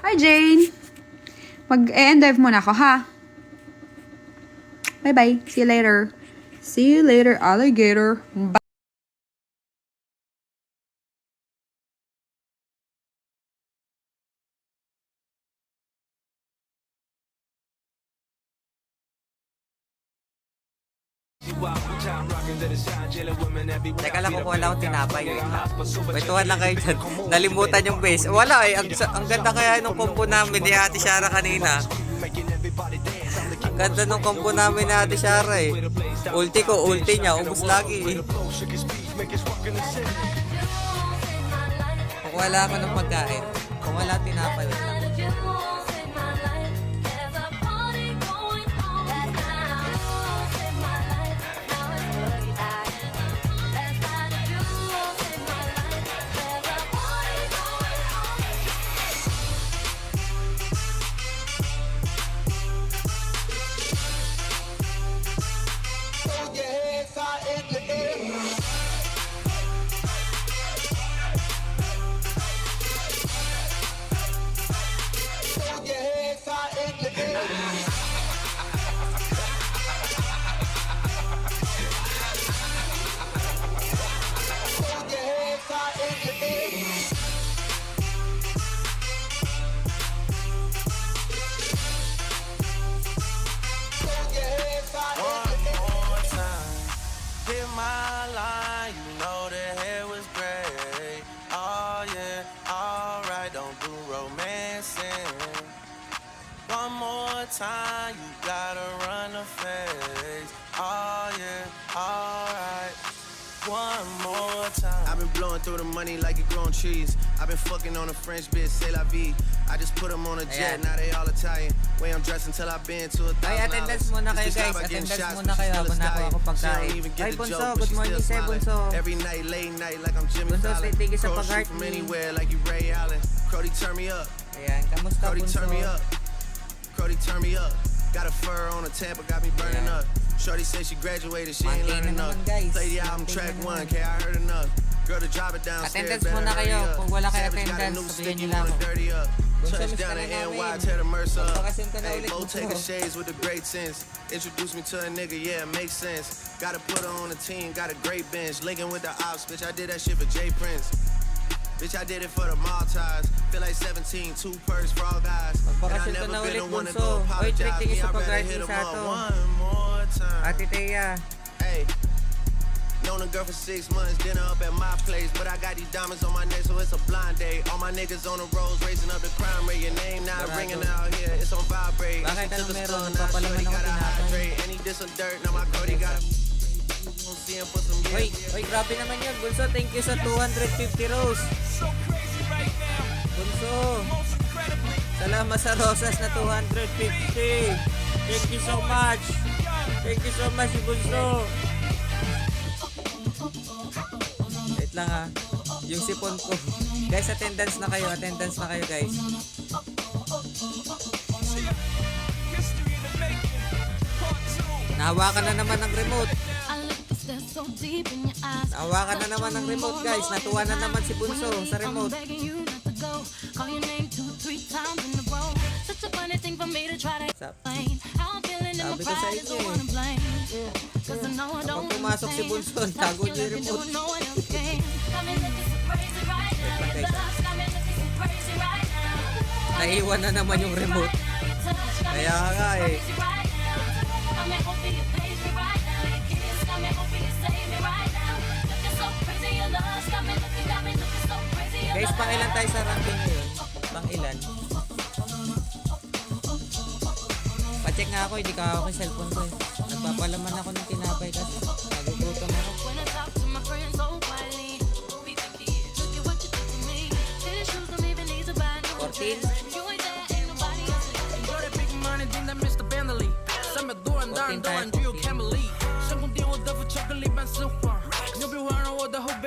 Hi, Jane. Mag-end dive muna ako, ha? Bye-bye. See you later. See you later, alligator. Bye. Teka lang, kukuha lang akong tinapay. Kwentuhan lang kayo dyan. Nalimutan yung base. Wala eh. Ang ganda kaya nung combo namin ni Ate Shara kanina. Ang ganda nung combo namin ni Ate Shara eh. Ulti ko, ulti niya. Ubus lagi eh. Kukuha lang ako ng pagkain. Kung wala tinapay, wait lang. Hit my line, you know the hair was gray. Oh yeah, alright, don't do romancing. One more time, you gotta run the face. Oh yeah, alright. One more time. I've been blowing through the money like you growing trees. I've been fucking on a French bitch, c'est la vie. I just put them on a jet, Ayan. now they all Italian. Way I'm dressed until I've been to Ay, $1,000. attendance muna kayo guys. Attendance muna kayo habang nakuha ko pagkain. Ay, Bunso, good morning sa'yo, Bunso. Every night, late night, like I'm Jimmy Bunso, Fallon. thank you sa Crow pag-heart shoot from me. anywhere, like you Ray Allen. Crody, turn me up. Ayan, kamusta Crody, Bunso? turn me up. Crody, turn me up. Got a fur on a Tampa, got me burning Yeah. up. Shorty said she graduated, she ain't Maintain learning na enough. naman, guys. Play the album Maintain track na one, naman. okay, I heard enough. Girl, to drop it downstairs, Attendance better muna hurry kayo. up. Kung wala kayo Savage got a attendance, new sabihin stick, niyo you wanna lang. dirty up. Bunso, miss Touchdown ka in na NY, namin. tear the Mercer up. Magpakasyon ka na Hey, ulit, Bo Bunso. taking shades with the great sense. Introduce me to a nigga, yeah, it makes sense. Gotta put her on the team, got a great bench. Linking with the ops, bitch, I did that shit for Jay Prince. Bitch, I did it for the Maltese. Feel like 17, two purse for all guys. And I Magpakasyon ka never na been ulit, the one to Bunso. go Oy, apologize. trick Me, sa I'd rather pag-guard hit ni 'em up Sato. one more time. Ate Thea. Hey, known a girl for 6 months, dinner up at my place. But I got these diamonds on my neck, so it's a blind date. All my niggas on the roads, raising up the crime rate. Your name not Barado. ringing out here, it's on vibrate. Bakit She anong took a meron? stun, now Nagpapalaman shorty ako gotta tinapay. hydrate. And he did some dirt, now my Cody got a... See him for some Oy, years. oy, grabe naman yun. Bunso, thank you sa 250 rose. Bunso, salamat sa rosas na 250. Thank you so much. Thank you so much, Bunso. Wait lang ha. Yung sipon ko. Guys, attendance na kayo. Attendance na kayo, guys. Nahawakan na naman ng remote. Nahawakan na naman ng remote, guys. Natuwa na naman si Bunso sa remote. Sabi ko sa inyo eh. Kapag pumasok si Bunso, tago niyo yung remote. Naiwan na naman yung remote. Kaya nga eh. Guys, pang ilan tayo sa ranking ngayon? Pang ilan? Pa-check nga ako, hindi ka ako sa cellphone ko eh. Nagpapalaman ako ng tinapay kasi nagugutom ako. 14?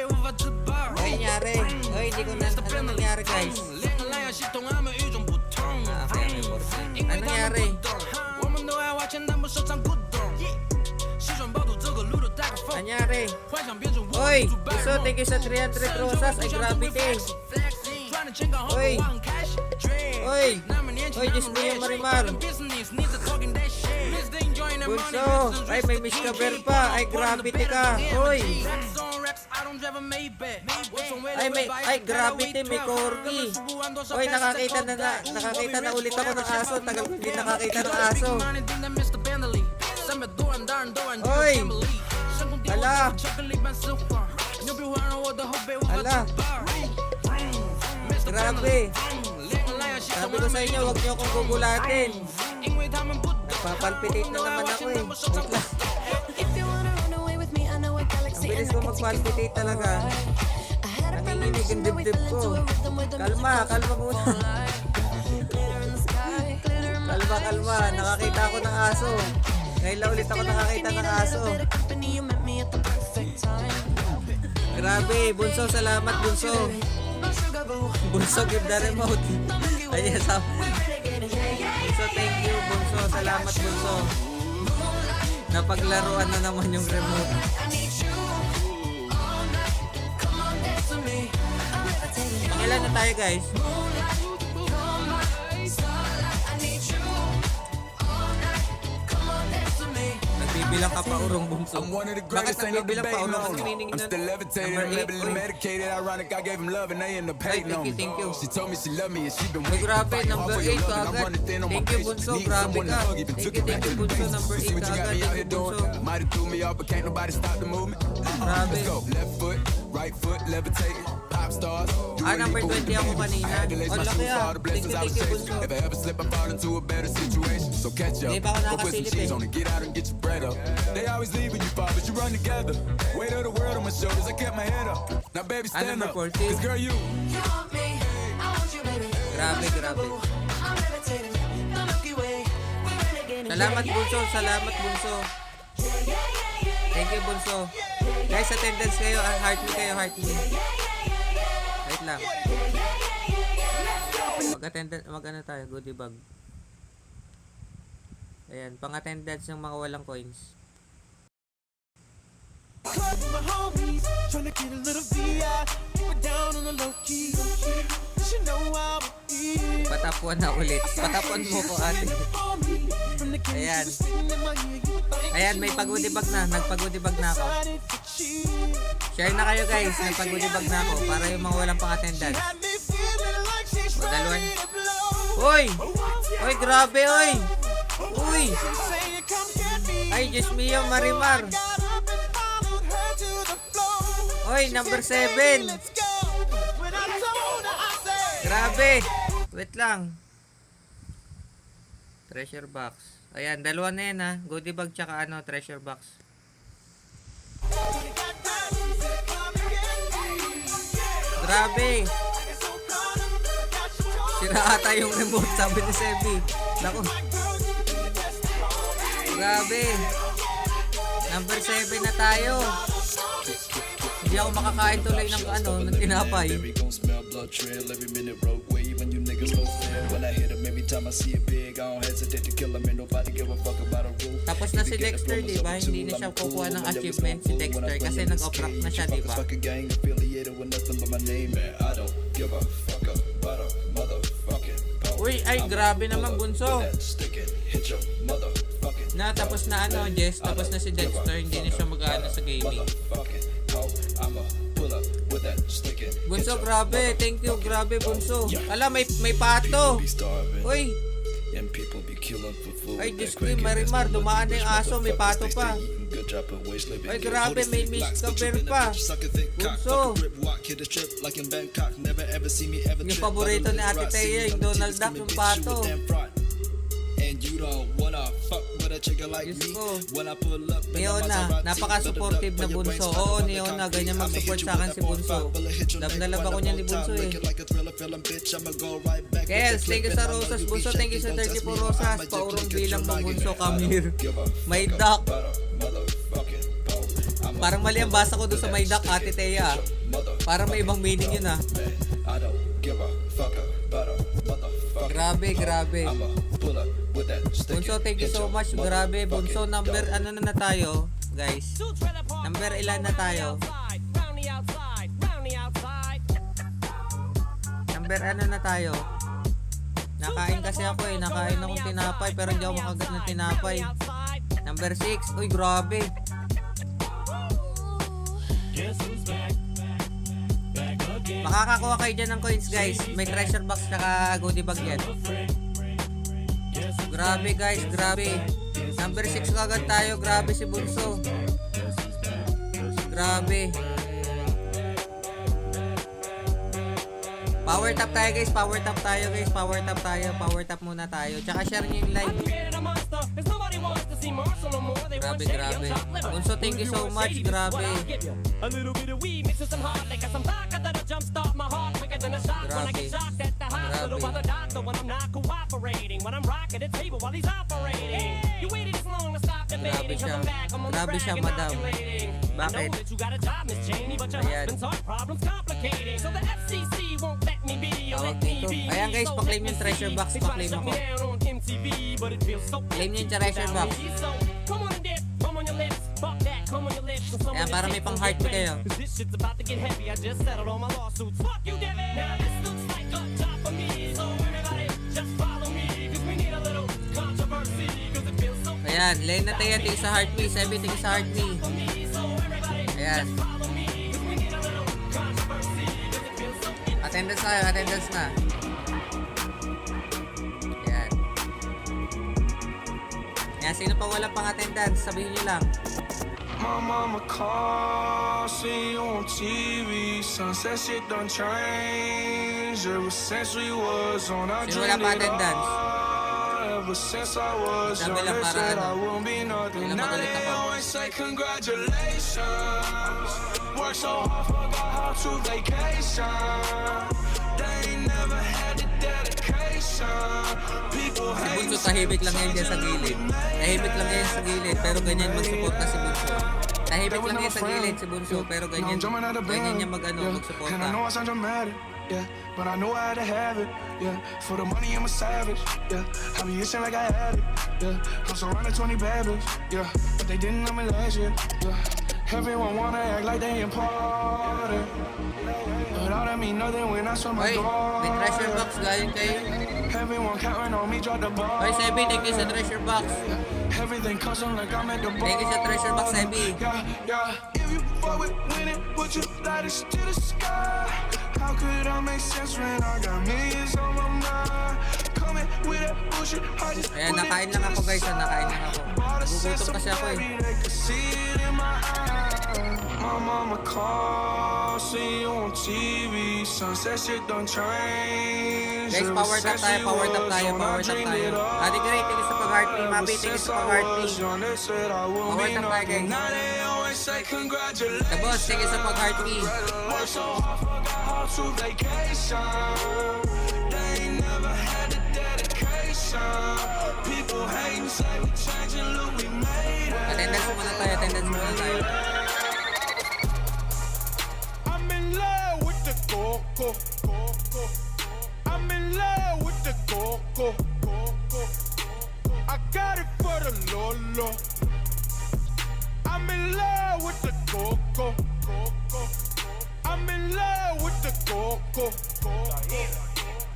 Ano nangyari? Hoy, hindi ko na... Ano nangyari, guys? Ah, okay, okay, 14. Ano nangyari? Nangyari? Hoy! Gusto, thank you sa 300 rosas. Ay, gravity. Hoy! Hoy! Hoy, Diyos mo yung Marimar. Bunso! Ay, may Miss Caber pa. Ay, gravity ka. Hoy! Ay, gravity, may corgi. Hoy, nakakita na ulit ako ng aso. Tagal ko hindi nakakita ng aso. Hoy! Ala! Ala! Grabe! Sabi ko sa inyo, huwag niyo akong gugulatin. Nagpapalpitate na naman ako eh. Wait lang. Ang bilis ko magpalpitate talaga. Nanginginig ang dibdib ko. Kalma muna. Kalma. Nakakita ako ng aso. Ngayon lang ulit ako nakakita ng aso. Grabe, Bunso, salamat Bunso. Bunso, give the remote. Ayan, Bunso, thank you Bunso. Salamat Bunso. Napaglaruan na naman yung remote. Pangilan na tayo guys. Nagbibilang ka pa urong Bunso. I'm one of the Bakit greatest, ain't no nagbibilang pa debating urong? on. Ano meaning I'm nun? still levitating, Number I'm eight, heavily uy. medicated. Ironic, I gave him love and they end up hating on me. Thank you. She told me she loved me and she been Ay, waiting. grabe, Fighting hard number for your 8 love ka and I'm agad. running thin on my Thank you, patience. Bunso. Need Grabe someone to ka. hug, even Thank took you, it back to the Bunso. basics. Number See 8 what ka you got agad. me out Thank here you, doing. Bunso. Might have threw me off, but can't nobody stop the movement. Grabe. Let's go. Left foot, right foot, levitating. Pop stars. You Ah, really number moving, 20 ako baby. kanina. I had to lace Oh, my laki shoes for ah. all the blessings I was Thank you, chasing. Bunso. If I ever slip, I fall into a better situation. So catch up. Hindi pa ako Go put some nakasilip cheese eh. on it. Get out and get your bread up. They always leave when you fall, but you run together. Weight of the world on my shoulders. I kept my head up. Now baby, stand number up. 14. Cause girl, you. Grabe. Salamat Bunso. Thank you Bunso. Guys, attendance kayo. Heart me kayo, heart me. Wait lang. Mag-ano tayo, goodie bag. Ayan, pang-attendance ng mga walang coins. My homies tryna get a little VI. We're down on the low key. You know how it is. Patapuan na ulit. Patapuan mo ko ate. Ayan. Ayan, may pag-goodie bag na. Nagpag-goodie bag na ako. Share na kayo guys. Nagpag-goodie bag na ako para yung mga walang pang-attendance. O, dalawan. Uy! Uy, grabe, uy! Uy! Ay, Diyos mio, Marimar! Uy, number 7! Grabe! Wait lang. Treasure box. Ayan, dalawa na yan ha. Goodie bag tsaka treasure box. Grabe! Sira ata yung remote, sabi ni Sebi. Naku. Grabe. Number 7 na tayo. Hindi ako makakain tuloy ng ng tinapay. Tapos na si Dexter, di ba? Hindi na siya kukuha ng achievement si Dexter kasi nag-off-rank na siya, di ba? Uy, ay grabe naman Bunso. Na tapos na Jess, tapos na si Dexter, hindi na siya mag-ano sa gaming. Bunso, grabe. Thank you, grabe Bunso. Ala, may pato. Uy. Ay, Diyos ko, Marimar, dumaan na yung aso, may pato pa. Ay, grabe, may mist cover pa. Bunso. Yung paborito ni Ate Teya, yung Donald Duck, yung pato. Diyos ko. Neona, napaka-supportive na Bunso. Oo, Neona, ganyan mag-support sa akin si Bunso. Love na love ako niya ni Bunso eh. Kels, thank you sa rosas Bunso. Thank you sa 34 rosas. Paurong bilang mo Bunso, come here. May duck. Parang mali ang basa ko doon sa may duck, Ate Teya. Parang may ibang meaning yun ah. Grabe. Bunso, thank you so much. Grabe, Bunso, number na tayo, guys? Number ilan na tayo? Number na tayo? Nakain kasi ako eh. Nakain akong tinapay pero hindi ako makagat ng tinapay. Number 6. Uy, grabe. Makakakuha kayo dyan ng coins, guys. May treasure box tsaka goodie bag yan. Grabe, guys. Grabe. Number 6 kagad tayo. Grabe si Bunso. Grabe. Power tap tayo guys, power tap tayo guys, power tap tayo, power tap muna tayo. Tsaka share nyo yung live. Grabe, grabe. Bunso, thank you so much, grabe. A little bit of weed mixed with some hard liquor, some vodka that'll jumpstart my heart quicker than a shot. When I get shocked at the hospital by the doctor when I'm not cooperating, when I'm rocking the table while he's operating. You waited this long to stop debating, cause I'm back, I'm on the Grabe track siya, and madam. calculating. I Bakit? know that you got a job, Miss Cheney, but your Ayan. husband's heart problem's complicating. So the FCC won't let me be, or Tawag let me dito. be. Ayan guys, So pa-claim let yung me treasure see. box, They try to pa-claim shut ako. me down on MTV, but it feels so Claim nyo yung treasure box. So, come on and dip, come on your lips, fuck that, come on your lips. And some Ayan, of para this may shit's pang gonna heart get kayo. real. 'Cause this shit's about to get heavy. I just settled all my lawsuits. Fuck you, Devin. Now this looks like a job for me. So everybody just follow me. 'Cause we need a little controversy. 'Cause it feels so Ayan, Len na tayo, tingin sa heart me. Sebi, tingin sa heart me. for me. So everybody Ayan. follow me. 'Cause we need a little controversy. 'Cause it feels so Attendance na, attendance na. Ayan. Ayan, sino pa wala pang attendance? Sabihin nyo lang. My mama called, see you on TV. Sunset shit done changed ever since we was on. I Sino wala pa dreamed it attendance? all. Ever since I was Sabi young, lang they para said ano, I won't be nothing. hindi lang Now magalit they ako. always say congratulations. Work so hard, forgot how to vacation. They ain't never had the dedication. People Si hate Bunso tahimik lang yan dyan sa gilid. Tahimik lang yan sa gilid, pero ganyan mag-support na si Bunso. Tahimik lang yan sa gilid si Bunso, pero ganyan niya mag-support And I know ka. I sound dramatic, yeah, but I know I had to have it, yeah. For the money, I'm a savage, yeah. I be itching like I had it, yeah. I'm surrounded 20 bad bitches, yeah, but they didn't know me last year, yeah. Everyone wanna act like they important, but all that mean nothing when I saw my Hoy, may treasure daughter. box galing kay... Everyone counting on me, drop the ball. Hoy, Sebi, thank you sa treasure box. Everything custom like I'm at the bar. Thank you sa treasure box, Sebi. Yeah, yeah. If you fuck with winning, put your lighters to the sky. How could I make sense when I got millions on my mind? Coming with that bullshit, I just Ayan, put it nakain to lang the ako guys, side. nakain lang ako. Bought a sense Nagugutom of kasi ako eh. clarity, they could see it in my eyes. My mama called, see you on TV. Sunset shit done changed. Guys, Ever power tap since tayo, we power tap was tayo, young, I power tap dreamed tayo. it all. Ate Gray, tingin sa pag-heart me. Mabi, tingin Since sa I pag-heart me. was young, they said I won't Power be tap tayo, nothing. guys. Now they always say congratulations. Tapos, tingin sa pag-heart me. Work so hard, forgot how to vacation. They ain't never had the dedication. People hating, say we changing, look, we made it. Attendance muna tayo, attendance muna tayo. I'm in love with the coco. I'm in love with the coco. I got it for the Lolo. I'm in love with the coco. I'm in love with the coco.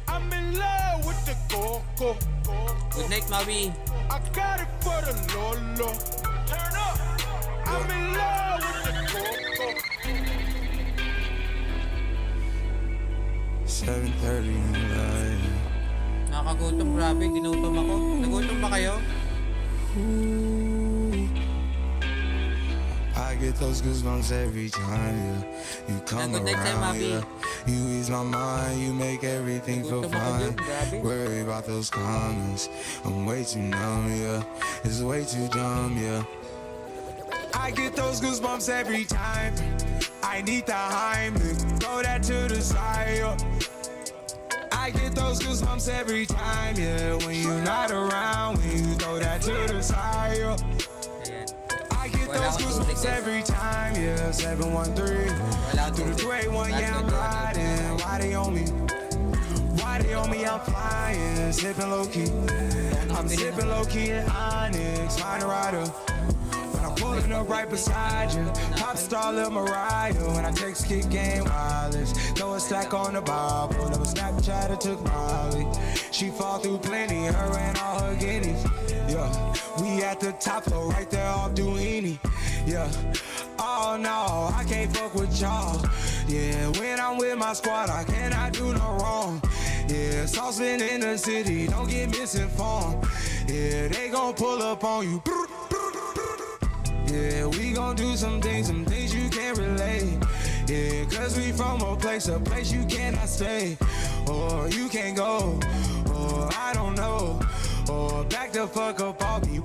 I'm in love with the coco. Good night, Mabi. I got it for the Lolo. Turn up. I'm in love with the coco. 7:30 in the night. Nakakagutom, grabe. Ginutom ako. Nagutom ba kayo? I get those goosebumps every time, yeah. You come Good night, Tay around, Mabi. yeah. You ease my mind, you make everything feel Gutom ako fine. dun, grabe. Worry about those comments. I'm way too numb, yeah. It's way too dumb, yeah. I get those goosebumps every time. I need the Heimlich, throw that to the side, yeah. I get those goosebumps every time, yeah. When you're not around, when you throw that to the side, yeah. Ayan. I get Wala those akong goosebumps tubig. every time, yeah. 713. Wala akong Through the tubig. 281, yeah, I'm riding. Why they on me? Why they on me? I'm flying, sipping low key. I'm sipping low key in Onyx, find a rider. When I'm pulling up right beside you, pop star Lil Mariah. When I text kick game wireless, throw a stack on the Bible. Never Snapchat or took Molly. She fall through plenty, her and all her guineas. Yeah, we at the top floor, right there off Duini. Yeah, oh no, I can't fuck with y'all. Yeah, when I'm with my squad, I cannot do no wrong. Yeah, saucepan in the city, don't get misinformed. Yeah, they gon' pull up on you. Yeah, we gon' do some things you can relate. Yeah, cause we from a place you cannot stay. Or you can't go, or I don't know. Or back the fuck up, I'll be.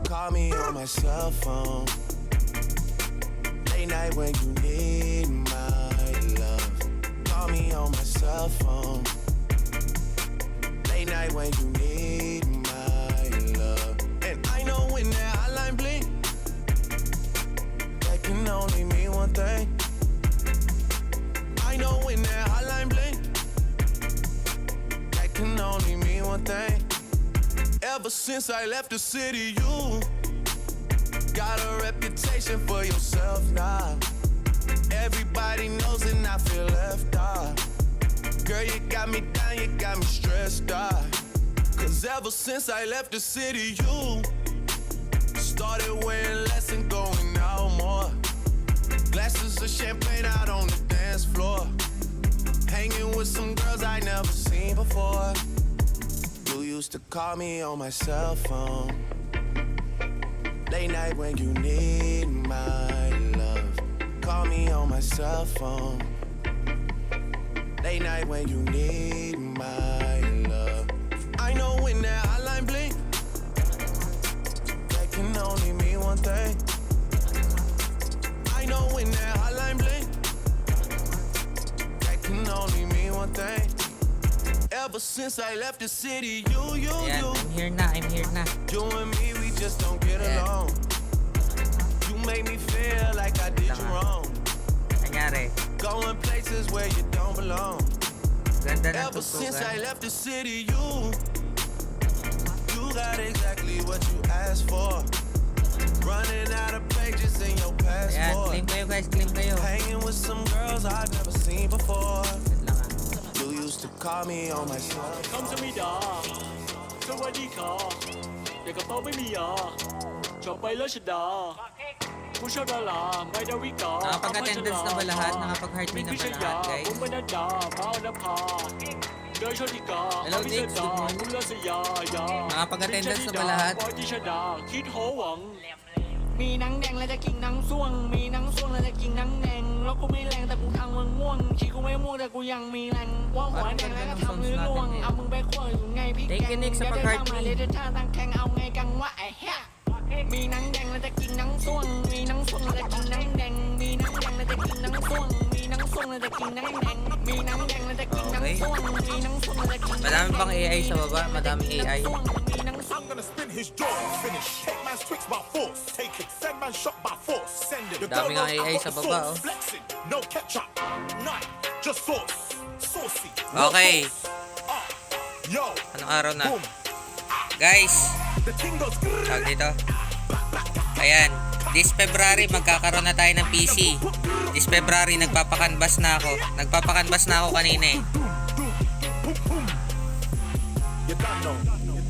Call me on my cell phone. Late night when you need my love. Call me on my cell phone. Late night when you need my love. And I know when that hotline blink, that can only mean one thing. I know when that hotline blink, that can only mean one thing. Ever since I left the city, you got a reputation for yourself now. Everybody knows and I feel left out. Girl, you got me down, you got me stressed out. Cause ever since I left the city, you started wearing less and going out more. Glasses of champagne out on the dance floor. Hanging with some girls I never seen before. You used to call me on my cell phone. Late night when you need my love. Call me on my cell phone. Late night when you need my love. I know when that hotline blink, that can only mean one thing. I know when that hotline blink, that can only mean one thing. Ever since I left the city, Ayan, I'm here na. you and me, we just don't get Yeah. along. You make me feel like I did you wrong. Nangyari. Going places where you don't belong. Ganda ng Ever since I tutukan. left the city, you got exactly what you asked for. Running out of pages in your Ayan, passport. claim kayo guys, claim kayo. Hanging with some girls I've never seen before. Wait lang ah. You used to call me on my cell. คำจะไม่ด่าสวัสดีค่ะแต่กระเป๋าไม่มียาชอบไปแล้วชดาผู้ชอบดาราไม่ดาวิกา Nakapag-attendance na ba lahat? Nakapag-heart me na ba lahat, guys? บุ้มบรรดาพาวนภาโดยชดิกา Hello, Dix. Good morning. กุลสยายา Nakapag-attendance na ba lahat? ปอยติชดาคิดโหวัง มีหนังแดงแล้วจะกินหนังส่วง มีหนังส่วงแล้วจะกินหนังแดงแล้วกูไม่แรงแต่กูทางมึงง่วงชีกูไม่ม่วงแต่กูยังมีแรงว่าหัวแดงแล้วก็ทำมือล่วงเอามึงไปขั้วอยู่ไงพี่แกง Thank you, Nick, sa เดี๋ยวได้ pag-heart เข้ามา me. เดี๋ยวได้ท่าตั้งแข่งเอาไงกังวะไอ้เหี้ยมีหนังแดงแล้วจะกินหนังส่วง มีหนังส่วงแล้วจะกินหนังแดง มีหนังแดงแล้วจะกินหนังส่วง มีหนังส่วงแล้วจะกินหนังแดง มีหนังแดงแล้วจะกินหนังส่วง มีหนังส่วงแล้วจะกินหนังแดง Madami pang AI sa baba, madaming AI. I'm gonna spin his jaw, finish. Take man's tricks by force, take it. Send man shot by force, send it. The Dami girl nga knows I AI got sa the baba, sauce, oh. flexing, no ketchup, none, just sauce, saucy. Okay. No sauce. Yo, Anong araw na? boom, Guys, the ting goes. tawag dito. Ayan, this February magkakaroon na tayo ng PC. This February nagpapakanbas na ako. Nagpapakanbas na ako kanina eh. You don't know.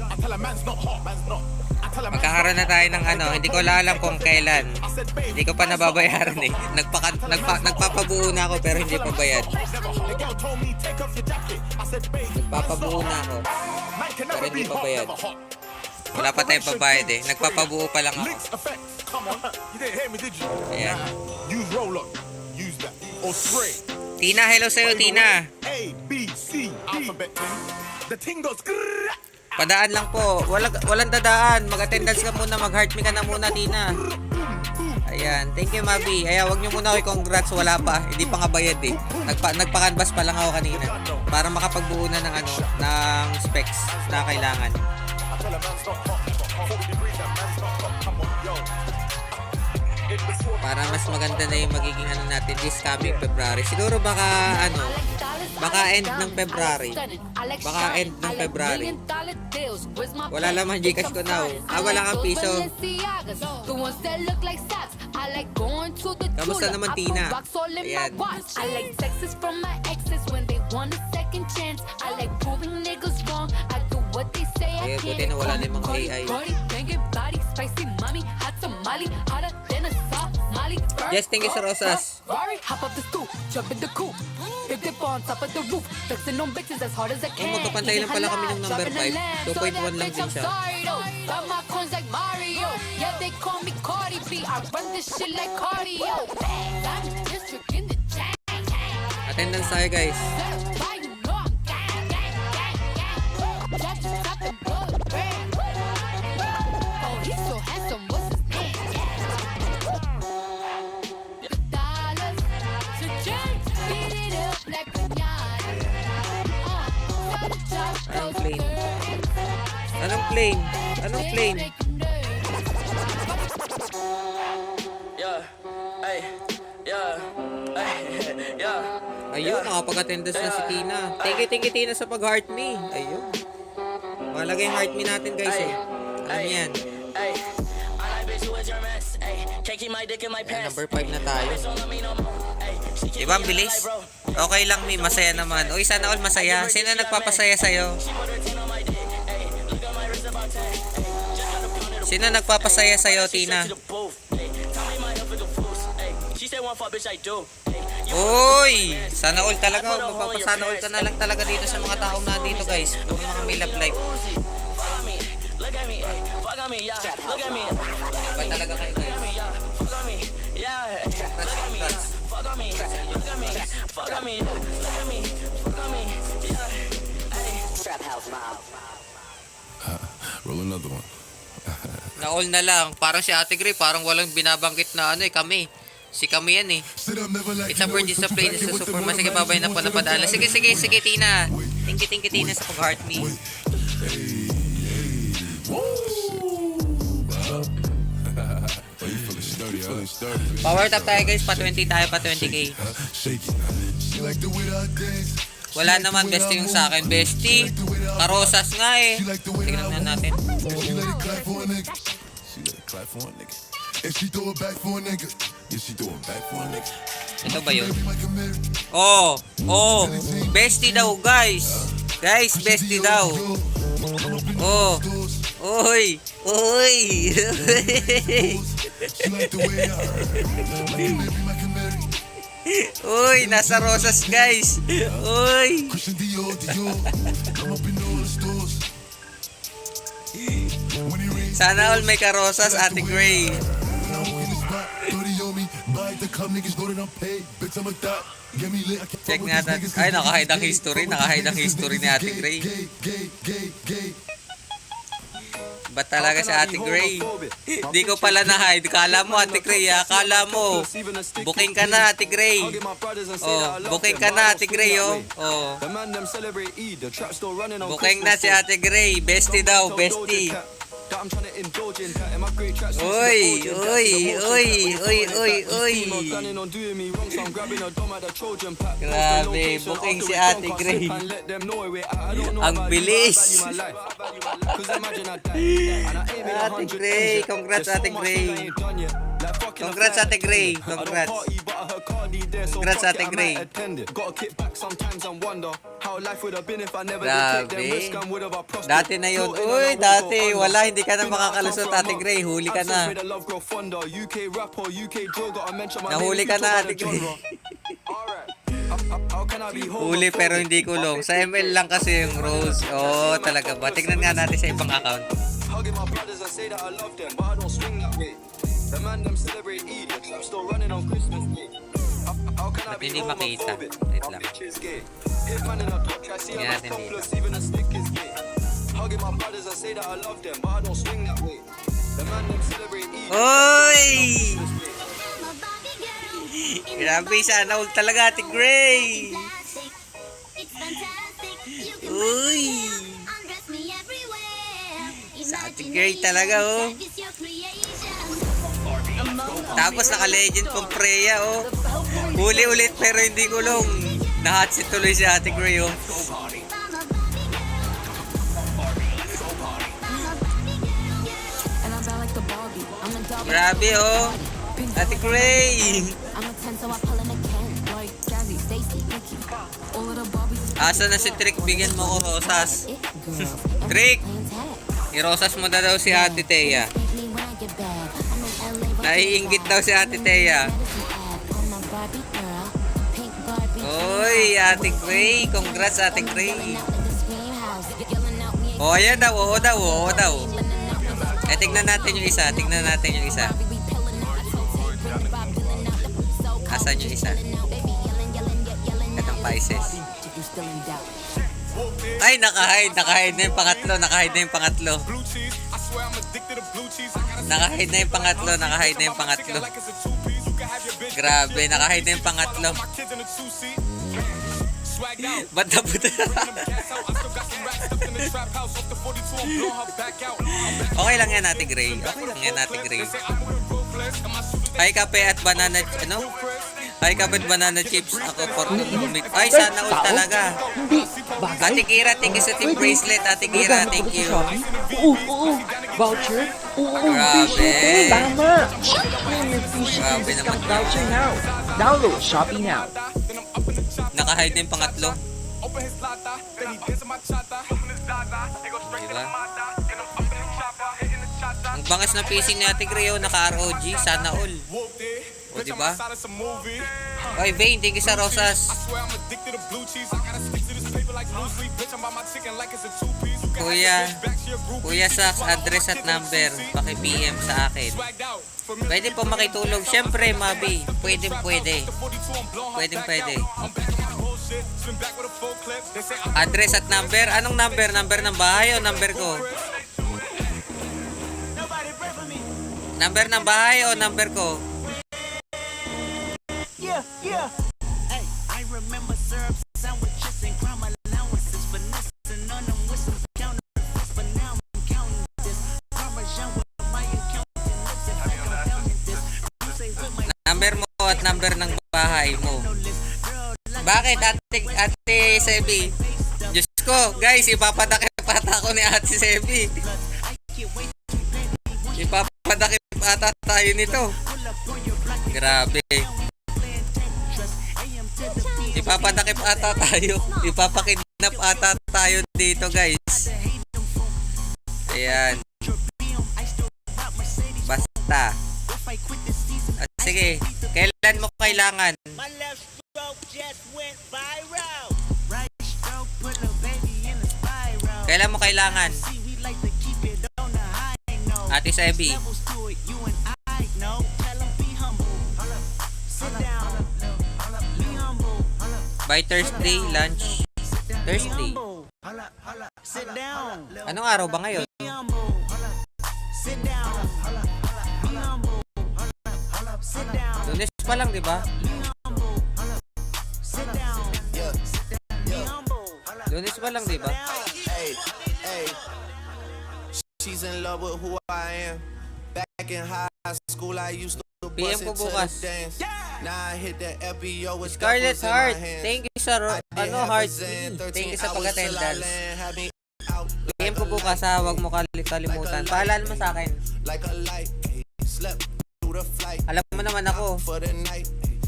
I tell a man's not hot, man's not. I tell a man's Magkakaroon na tayo ng ano, hindi ko alam kung kailan. I said, babe, Hindi ko pa nababayaran eh. Nagpapabuo na ako pero hindi pa bayad. never hot. The girl told me take off your jacket. I said, babe, Nagpapabuo na ako. man can Pero never hindi be pa hot, bayad. never hot. Wala pa tayong pabayad eh. Nagpapabuo pa lang ako. Links effect, come on. You didn't hear me, did you? Ayan. Use roll up, use that, or spray. Tina, hello sa'yo Tina. A, B, C, alphabet thing. The ting goes. grrrr. Padaan lang po. Walang dadaan. Mag-attendance ka muna. Mag-heart me ka na muna, Tina. Ayan. Thank you, Mabi. Ayan, wag nyo muna ako congrats. Wala pa. Hindi pa nga bayad eh. Nagpa-canvas pa lang ako kanina. Para makapagbuo na ng ano, ng specs na kailangan. I tell a man's not hot, never hot. 40 degrees, that man's not hot. Come on, yo. It was for Para mas maganda na yung magiging ano natin this coming February. Siguro baka ano, baka end ng February. Baka end ng February. Wala naman Gcash ko now. Wala kang piso. Kamusta naman, Tina? Ayan. I like sexes from my exes when they want a second chance. I like proving niggas wrong. I do what they say I Kaya buti can't. na wala na yung mga AI. Banging body, body, spicy mommy, hot tamale, hotter than a Somali. Just thank you sa rosas. Rari, hop up the stoop, jump in the coupe. Big dip on top of the roof, flexing on bitches as hard as I can. magpapantay lang pala kami ng number 5. 2.1 lang din siya. Got my coins like Mario. Yeah, they call me Cardi B. I run this shit like cardio. I'm district in the chain. Attendance tayo guys. Why you know I'm gang, gang, gang, gang. That's just top and blood brand. Oh, he's so handsome. What's his name? Dollars, so just beat it up like pinata. Anong plane? Anong plane? Anong plane? Yeah, ay, yeah, ay, yeah. Ayun, nakapag-attendance na si Tina. Thank you Tina sa pag-heart me. Ayun. Malagay yung heart me natin guys eh. Alam yan. Ayan, number 5 na tayo. Diba ang bilis? Okay lang Mi, masaya naman. Uy, sana all masaya. Sino nagpapasaya sa'yo? Sino nagpapasaya sa'yo, Tina? Uy! Sana all talaga. Magpapasana all ka na lang talaga dito sa mga taong na dito guys. Huwag mga may love life. Ba talaga kayo guys? Roll another one. Na-all na lang. Parang si Ate Gray, parang walang binabanggit na ano eh, kami. Si kami yan eh. It's a bird, it's a plane, it's a superman. Sige, babay na po na padala. Sige, Tina. Thank you, Tina, sa pag-heart me. Power tap tayo guys, pa 20 tayo, pa 20k. Wala naman bestie yung sa akin, bestie. Karosas nga eh. Tingnan na natin. Ito ba yun? Oh, bestie daw guys. Guys, bestie daw. Oh, oy. Uy, nasa rosas guys. Uy. Sana all may karosas, Ate Gray. Check natin. Ay, nakahide ang history. Nakahide ang history ni Ate Gray. Ba't talaga si Ate Gray? Di ko pala na-hide. Kala mo, Ate Gray, ha? Kala mo. Booking ka na, Ate Gray. Oh, booking ka na, Ate Gray, oh. Oh. Booking na si Ate Gray. Bestie daw, bestie. Uy. Grabe, booking si Ate Gray. Ang bilis. Ate Gray, congrats Ate Gray. Congrats Ate Gray, congrats. Congrats Ate Gray. Grabe. Dati na yun. Uy, dati. Wala, hindi ka na makakalusot Ate Gray. Huli ka na. Nahuli ka na Ate Gray. Huli pero hindi kulong. Sa ML lang kasi yung rules. Oh, talaga ba? Tignan nga natin sa ibang account. Ba't hindi makita? Wait lang. Tingnan natin dito. Oy! Grabe, sana all talaga Ate Gray. Uy! Sa Ate Gray talaga, oh. Tapos naka-legend pang Freya, oh. Huli ulit pero hindi kulong. Nahatsit tuloy si Ate Gray, oh. Grabe, oh. Ate Gray. Asa na si Trick? Bigyan mo ko rosas. Trick! I-rosas mo na daw si Ate Thea. Naiinggit daw si Ate Thea. Uy, Ate Gray. Congrats, Ate Gray. Oh, ayan daw. Oo daw. Tignan natin yung isa. Asan yung isa? Katang Pisces. Ay, nakahide na yung pangatlo. Blue cheese, I swear I'm addicted to blue cheese. I gotta Nakahide na yung pangatlo. like it's a two-piece. You can have your bitch. Grabe, nakahide na yung pangatlo. My kids in a two-seat. Swagged out. Ba't nabuta? Gas out. I still got some racks stuffed in the trap house. Off the 42, I'm blowing her back out. Okay lang yan, Ate Gray. They say I'm moving ruthless. And my shooters, Hi, kape at banana, Hi, kape at banana chips. Ako for Ay, sana all talaga. Ate Kira, thank you sa team bracelet. Ate Kira, thank you. Oo. Voucher? Oo. Grabe. Tama. Grabe naman. Voucher now. Download Shopee now. Nakahide na yung pangatlo. open his lata. Then he dance in my chata. Open his dada. They go straight to the Diba? mata. And I'm up in the chopper. Hitting the chata. Ang bangas na pacing ni Ate Gray, naka-ROG. Sana all. Whooped it. O, Bitch, I'm diba? outside of some movie. Oy, Vane, thank you sa rosas. I swear I'm addicted to blue cheese. I gotta stick to this paper like blue sleep. Bitch, I'm by my chicken like it's a two-piece. You can have Kuya, your bitch back to your groupie. Kuya Sax, address at number. Paki-PM sa akin. Swagged out. From Pwede po makitulog. Siyempre, Mabi. Pwede. 42, I'm blowing her back out. I'm back on my bullshit. Swim back with a full clip. They say I'm Address at number? Anong number? Number ng bahay o number ko? Number ng bahay o number ko? Yeah. Hey, I remember syrup sandwiches and crime allowances. Finessing on them with some counterfeits. But now I'm counting this. Parmesan with my accountant. Looks like I'm counting this. You say with my Number mo at number ng bahay mo. Bakit, Ate Sebi? Diyos ko, guys, ipapadakip ata ako ni Ate Sebi. Ipapadakip ata tayo nito. Grabe. Ipapadakip ata tayo. Ipapakidnap ata tayo dito, guys. Ayan. Basta. Sige, kailan mo kailangan? My left stroke just went viral. Right stroke put a baby in a spiral. Kailan mo kailangan? See, we like to keep it on the high note. Ate Sebi. Levels to it, you and I know. Tell 'em be humble. Sit down. Be humble. By Thursday, lunch. Thursday. Sit down. Anong araw ba ngayon? Be humble. Sit down. Be humble. Sit down. Lunes pa lang, di ba? Sit down. Be humble. Lunes pa lang, di ba? Hey, she's in love with who I am. Back in high school, I used to PM bust ko into the bukas. dance. Now I hit the FBO with Scarlett doubles in my Heart, hands. thank you sa Heart. Thank you sa pag-attendance. PM ko bukas ha, huwag mo kalimutan. Paalala mo sa akin. Like a light, slept through the flight Alam mo naman ako, for the night.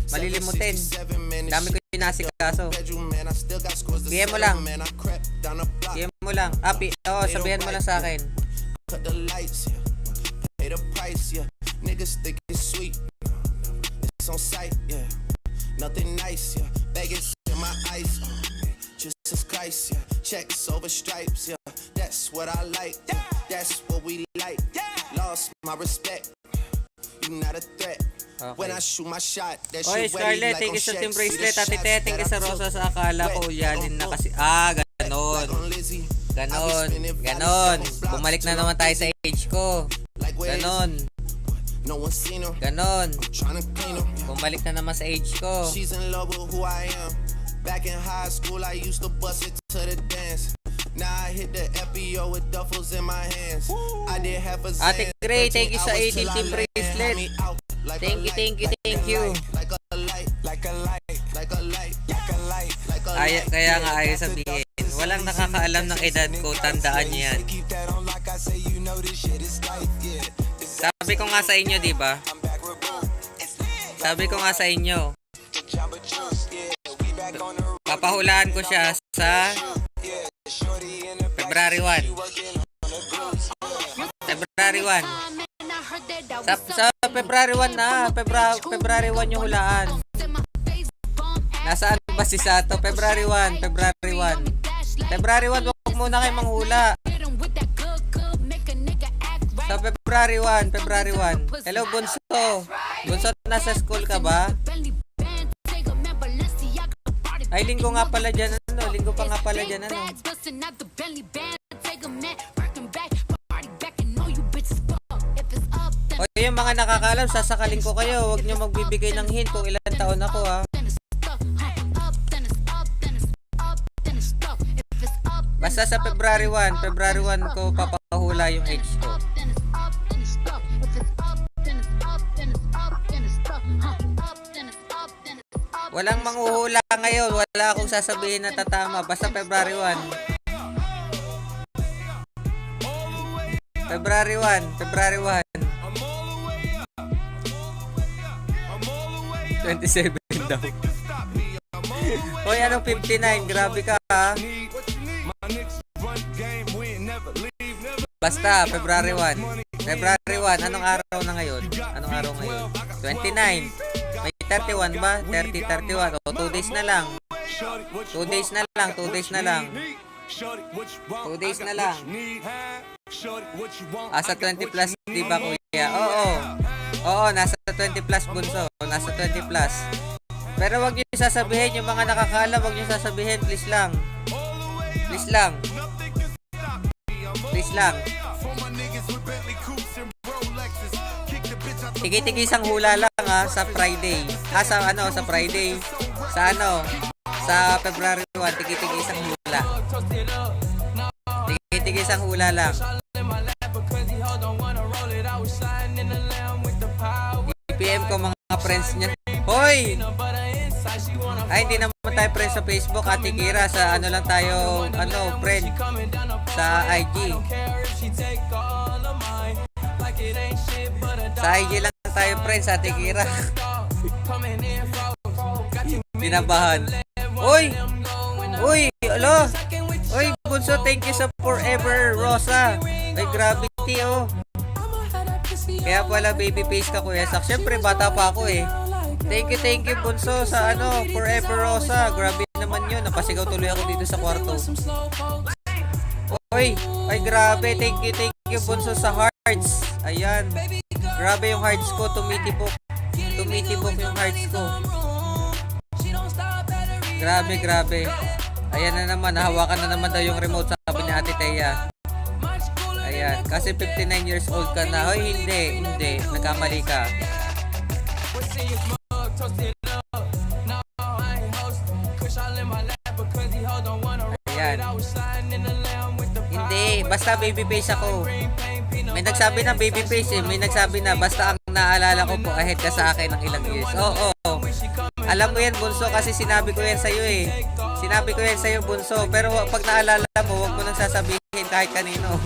malilimutin. 767 minutes. Dami ko yung nasikaso. Bedroom, man, I still got scores to PM mo settle, lang. man. I crept down the block. PM mo lang. Sabihan mo lang sa akin. Cut the lights, yeah. Pay the price, yeah. Niggas think it's sweet. It's on sight, yeah. Nothing nice, yeah. Vegas in my eyes. Jesus Christ, yeah. Checks over stripes, yeah. That's what I like, yeah. That's what we like. Lost my respect. You not a threat. When I shoot my shot, that Oy, shit Scarlett, like thank you on sa Shaq. team See bracelet. the Ate shots Te, thank you that sa I took. rosas. Akala ko ulyalin na kasi. Ganon. Like on Lizzie. Ganon. Bumalik na naman tayo sa age ko. Like where is Ganon. no one seen her. Ganon. Tryna clean her. Bumalik na naman sa age ko. She's in love with who I am. Back in high school, I used to bust it to the dance. Now I hit the FBO with duffels in my hands. I did half a Ate Xan, Gray, 13 thank you sa hours 18 till I team land. bracelet. Had me out like Thank a you, light, thank you, like thank a you. light, like a light, like a light, like a light, like a light, like a light. Kaya nga ayaw sabihin. Walang nakakaalam ng edad ko. Tandaan niyo yan. Sabi ko nga sa inyo, di ba? Sabi ko nga sa inyo. Papahulaan ko siya sa February 1. February 1. Sa February 1 na. February 1 yung hulaan. Nasaan pa si Sato. February 1. February 1. February 1, wag muna kayo manghula. Sa February 1. February 1. Hello, Bunso. Bunso, nasa school ka ba? Ay, linggo nga pala dyan. Ano? Linggo pa nga pala dyan. Ano? O yung mga nakakaalam, sasakalin ko kayo. Huwag nyo magbibigay ng hint kung ilang taon ako, ha. Basta sa February 1. February 1 ko papahula yung age ko. Walang manghuhula ngayon. Wala akong sasabihin na tatama. Basta February 1. February 1. February 1. 27 daw. Hoy, anong 59? Grabe ka, ha? Basta, February 1. February 1. Anong araw na ngayon? Anong araw ngayon? 29. May 31 ba? 30, 31. O, 2 days na lang. 2 days na lang. 2 days na lang. 2 days na lang. Sa 20 plus, di ba, kuya? Oo. Oo, nasa 20 plus, Bunso. Nasa 20 plus. Pero wag niyo sasabihin, yung mga nakakaalam, wag niyo sasabihin, please lang. Please lang. Please lang. Tigi-tigisang hula lang, ha, sa Friday. Sa Friday. Sa February 1, tigi-tigisang hula. Tigi-tigisang hula lang. PM ko mga friends niya. Hoy! Ay, hindi naman tayo friends sa Facebook, Ate Kira. Sa ano lang tayo, friend. Sa IG. Sa IG lang tayo friends, Ate Kira. Dinabahan. Uy! Uy! Alo! Uy, Bunso, thank you sa Forever Rosa. Ay, gravity, oh. Kaya pala baby face ka, Kuya Sak. Siyempre, bata pa ako, eh. Thank you, Bunso, sa Forever Rosa. Grabe naman yun. Napasigaw tuloy ako dito sa kwarto. Uy! Ay, grabe. Thank you, Bunso, sa hearts. Ayan. Grabe yung hearts ko. Tumitibok. Tumitibok yung hearts ko. Grabe. Ayan na naman. Nahawakan na naman daw yung remote, sabi ni Ate Thea. Ayan. Kasi 59 years old ka na. Hoy, hindi. Nagkamali ka. Ayan. Hindi. Basta baby face ako. May nagsabi na baby face, eh. May nagsabi na basta ang naalala ko po ahead ka sa akin ng ilang years. Oo. Alam mo yan, Bunso, kasi sinabi ko yan sa'yo, eh. Sinabi ko yan sa'yo, Bunso. Pero pag naalala mo, huwag mo nang sasabihin kahit kanino.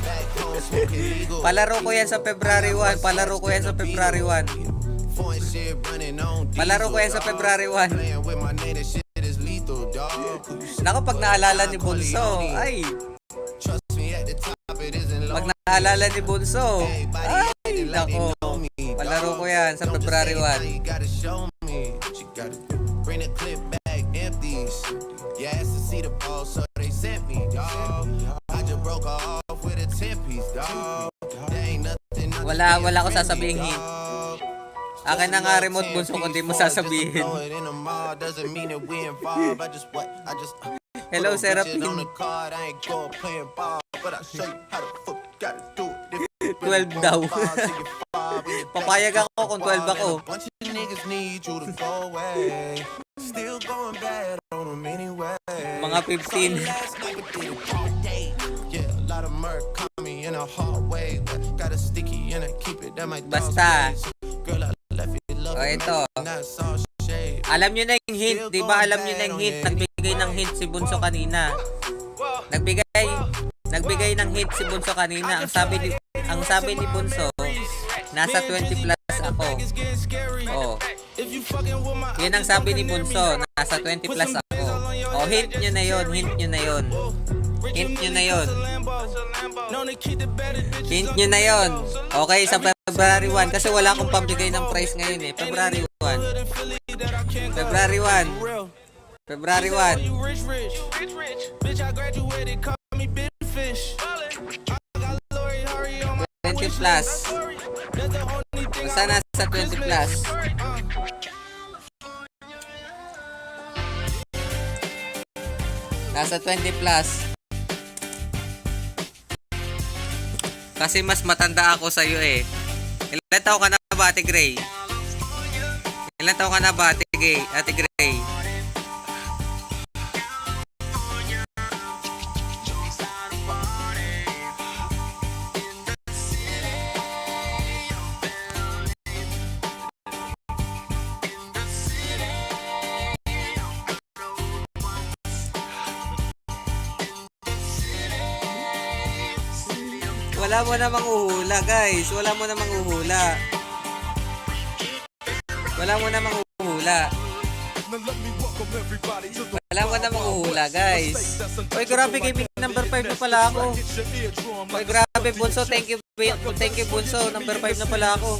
Palaro ko yan sa February 1. Palaro ko yan sa February 1. Naku, pag naalala ni Bunso, ay. Pag naalala ni Bunso, ay, naku. Palaro ko yan sa February 1. Bring the clip back empty. Yeah, to see the ball, so they sent me, dog. I just broke off with a 10-piece, dog. There ain't nothing. Wala ko sasabihin hint. Akin na nga remote, Bunso, kung di mo sasabihin. Hello, Serapin. 12 daw. Papayag ako kung 12 ako. Mga 15. Basta. O, ito. Alam nyo na yung hint, di ba? Alam nyo na yung hint. Nagbigay ng hint si Bunso kanina. Nagbigay ng hint si Bunso kanina. Ang sabi ni Bunso, nasa 20 plus ako. Oh. Yan ang sabi ni Bunso, nasa 20 plus ako. Oh, hint nyo na yon. Hint nyo na yon. Okay, sa February 1. Kasi wala akong pambigay ng price ngayon, eh. February 1. February 1. You rich. Bitch, I graduated, call me big fish. I got Lori Hurry on my 20 plus. That's the only thing Basta nasa 20 plus. Nasa 20 plus. Kasi mas matanda ako sa'yo eh. Ilan taon ka na ba, Ate Gray? Ilan taon ka na ba, Ate Gray? Wala mo namang uhula, guys. Wala mo namang uhula. Guys. Oy, grabe, gaming number 5 na pala ako. Oy, grabe, Bunso. Thank you, Bunso. Number 5 na pala ako.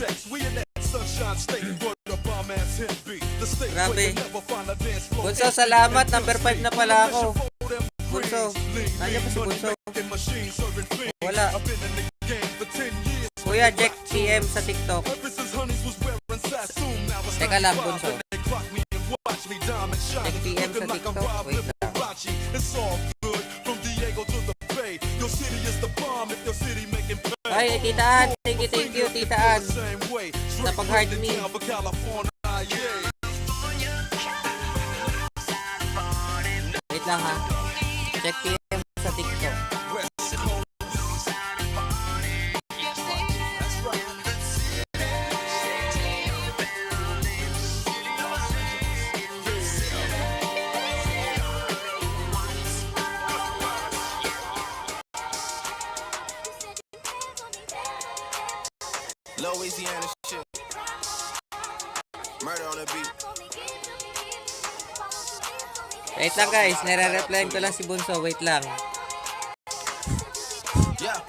Grabe. Bunso, salamat. Number 5 na pala ako. Bunso. Nandiyan pa si Bunso. Wala. Kuya, Jack PM sa TikTok. Teka lang, Bunso. Jack PM sa TikTok. Wait lang. Ay, Tita Ann. Thank you, Tita Ann. Sa pag-heart me. Wait lang ha. Check PM sa TikTok. Louisiana shit. Murder on the beat. Wait lang, guys. Nire-replyan ko lang si Bunso. Wait lang. Yeah.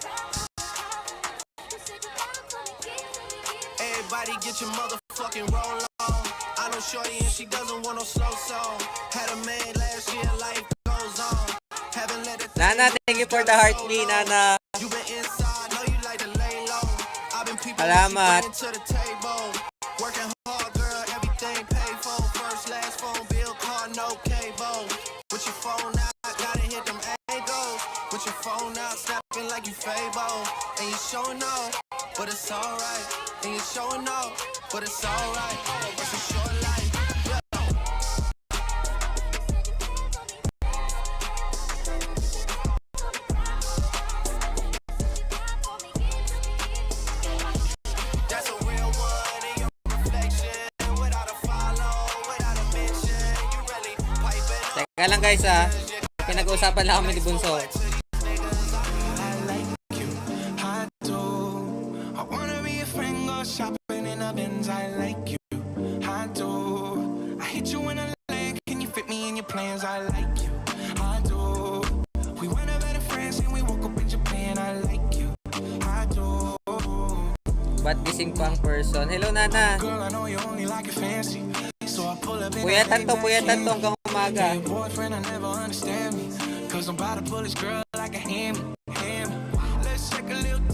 Everybody get your motherfucking roll on. I know shorty and she doesn't want no slow song. Had a man last year, life goes on. Haven't let it. Nana, thank you for the heart me, Nana. You been inside, know you like to lay low. I've been people Salamat. to the table. Working hard, girl, everything paid for. First, last phone bill, car, no cable. With your phone out, gotta hit them angles. With your phone out, snapping like you Fable. And you showing off, but it's alright. And you showing off, but it's alright. It's a short life. That's a real one in your reflection. Without a follow, without a mention. You really piping up. Teka lang, guys, ha. Pinag-uusapan lang kami ni Bunso. Shopping in a Benz, I like you. I do. I hit you in a land. Can you fit me in your plans? I like you. I do. We went to better friends and we woke up in Japan. I like you. I do. Ba't gising pa ang person? Hello, Nana. Girl, I know you only like it fancy. So I pull up in Puyatan to hanggang umaga. your boyfriend, I never understand me. Cause I'm about to pull this girl like a hammy. Let's take a little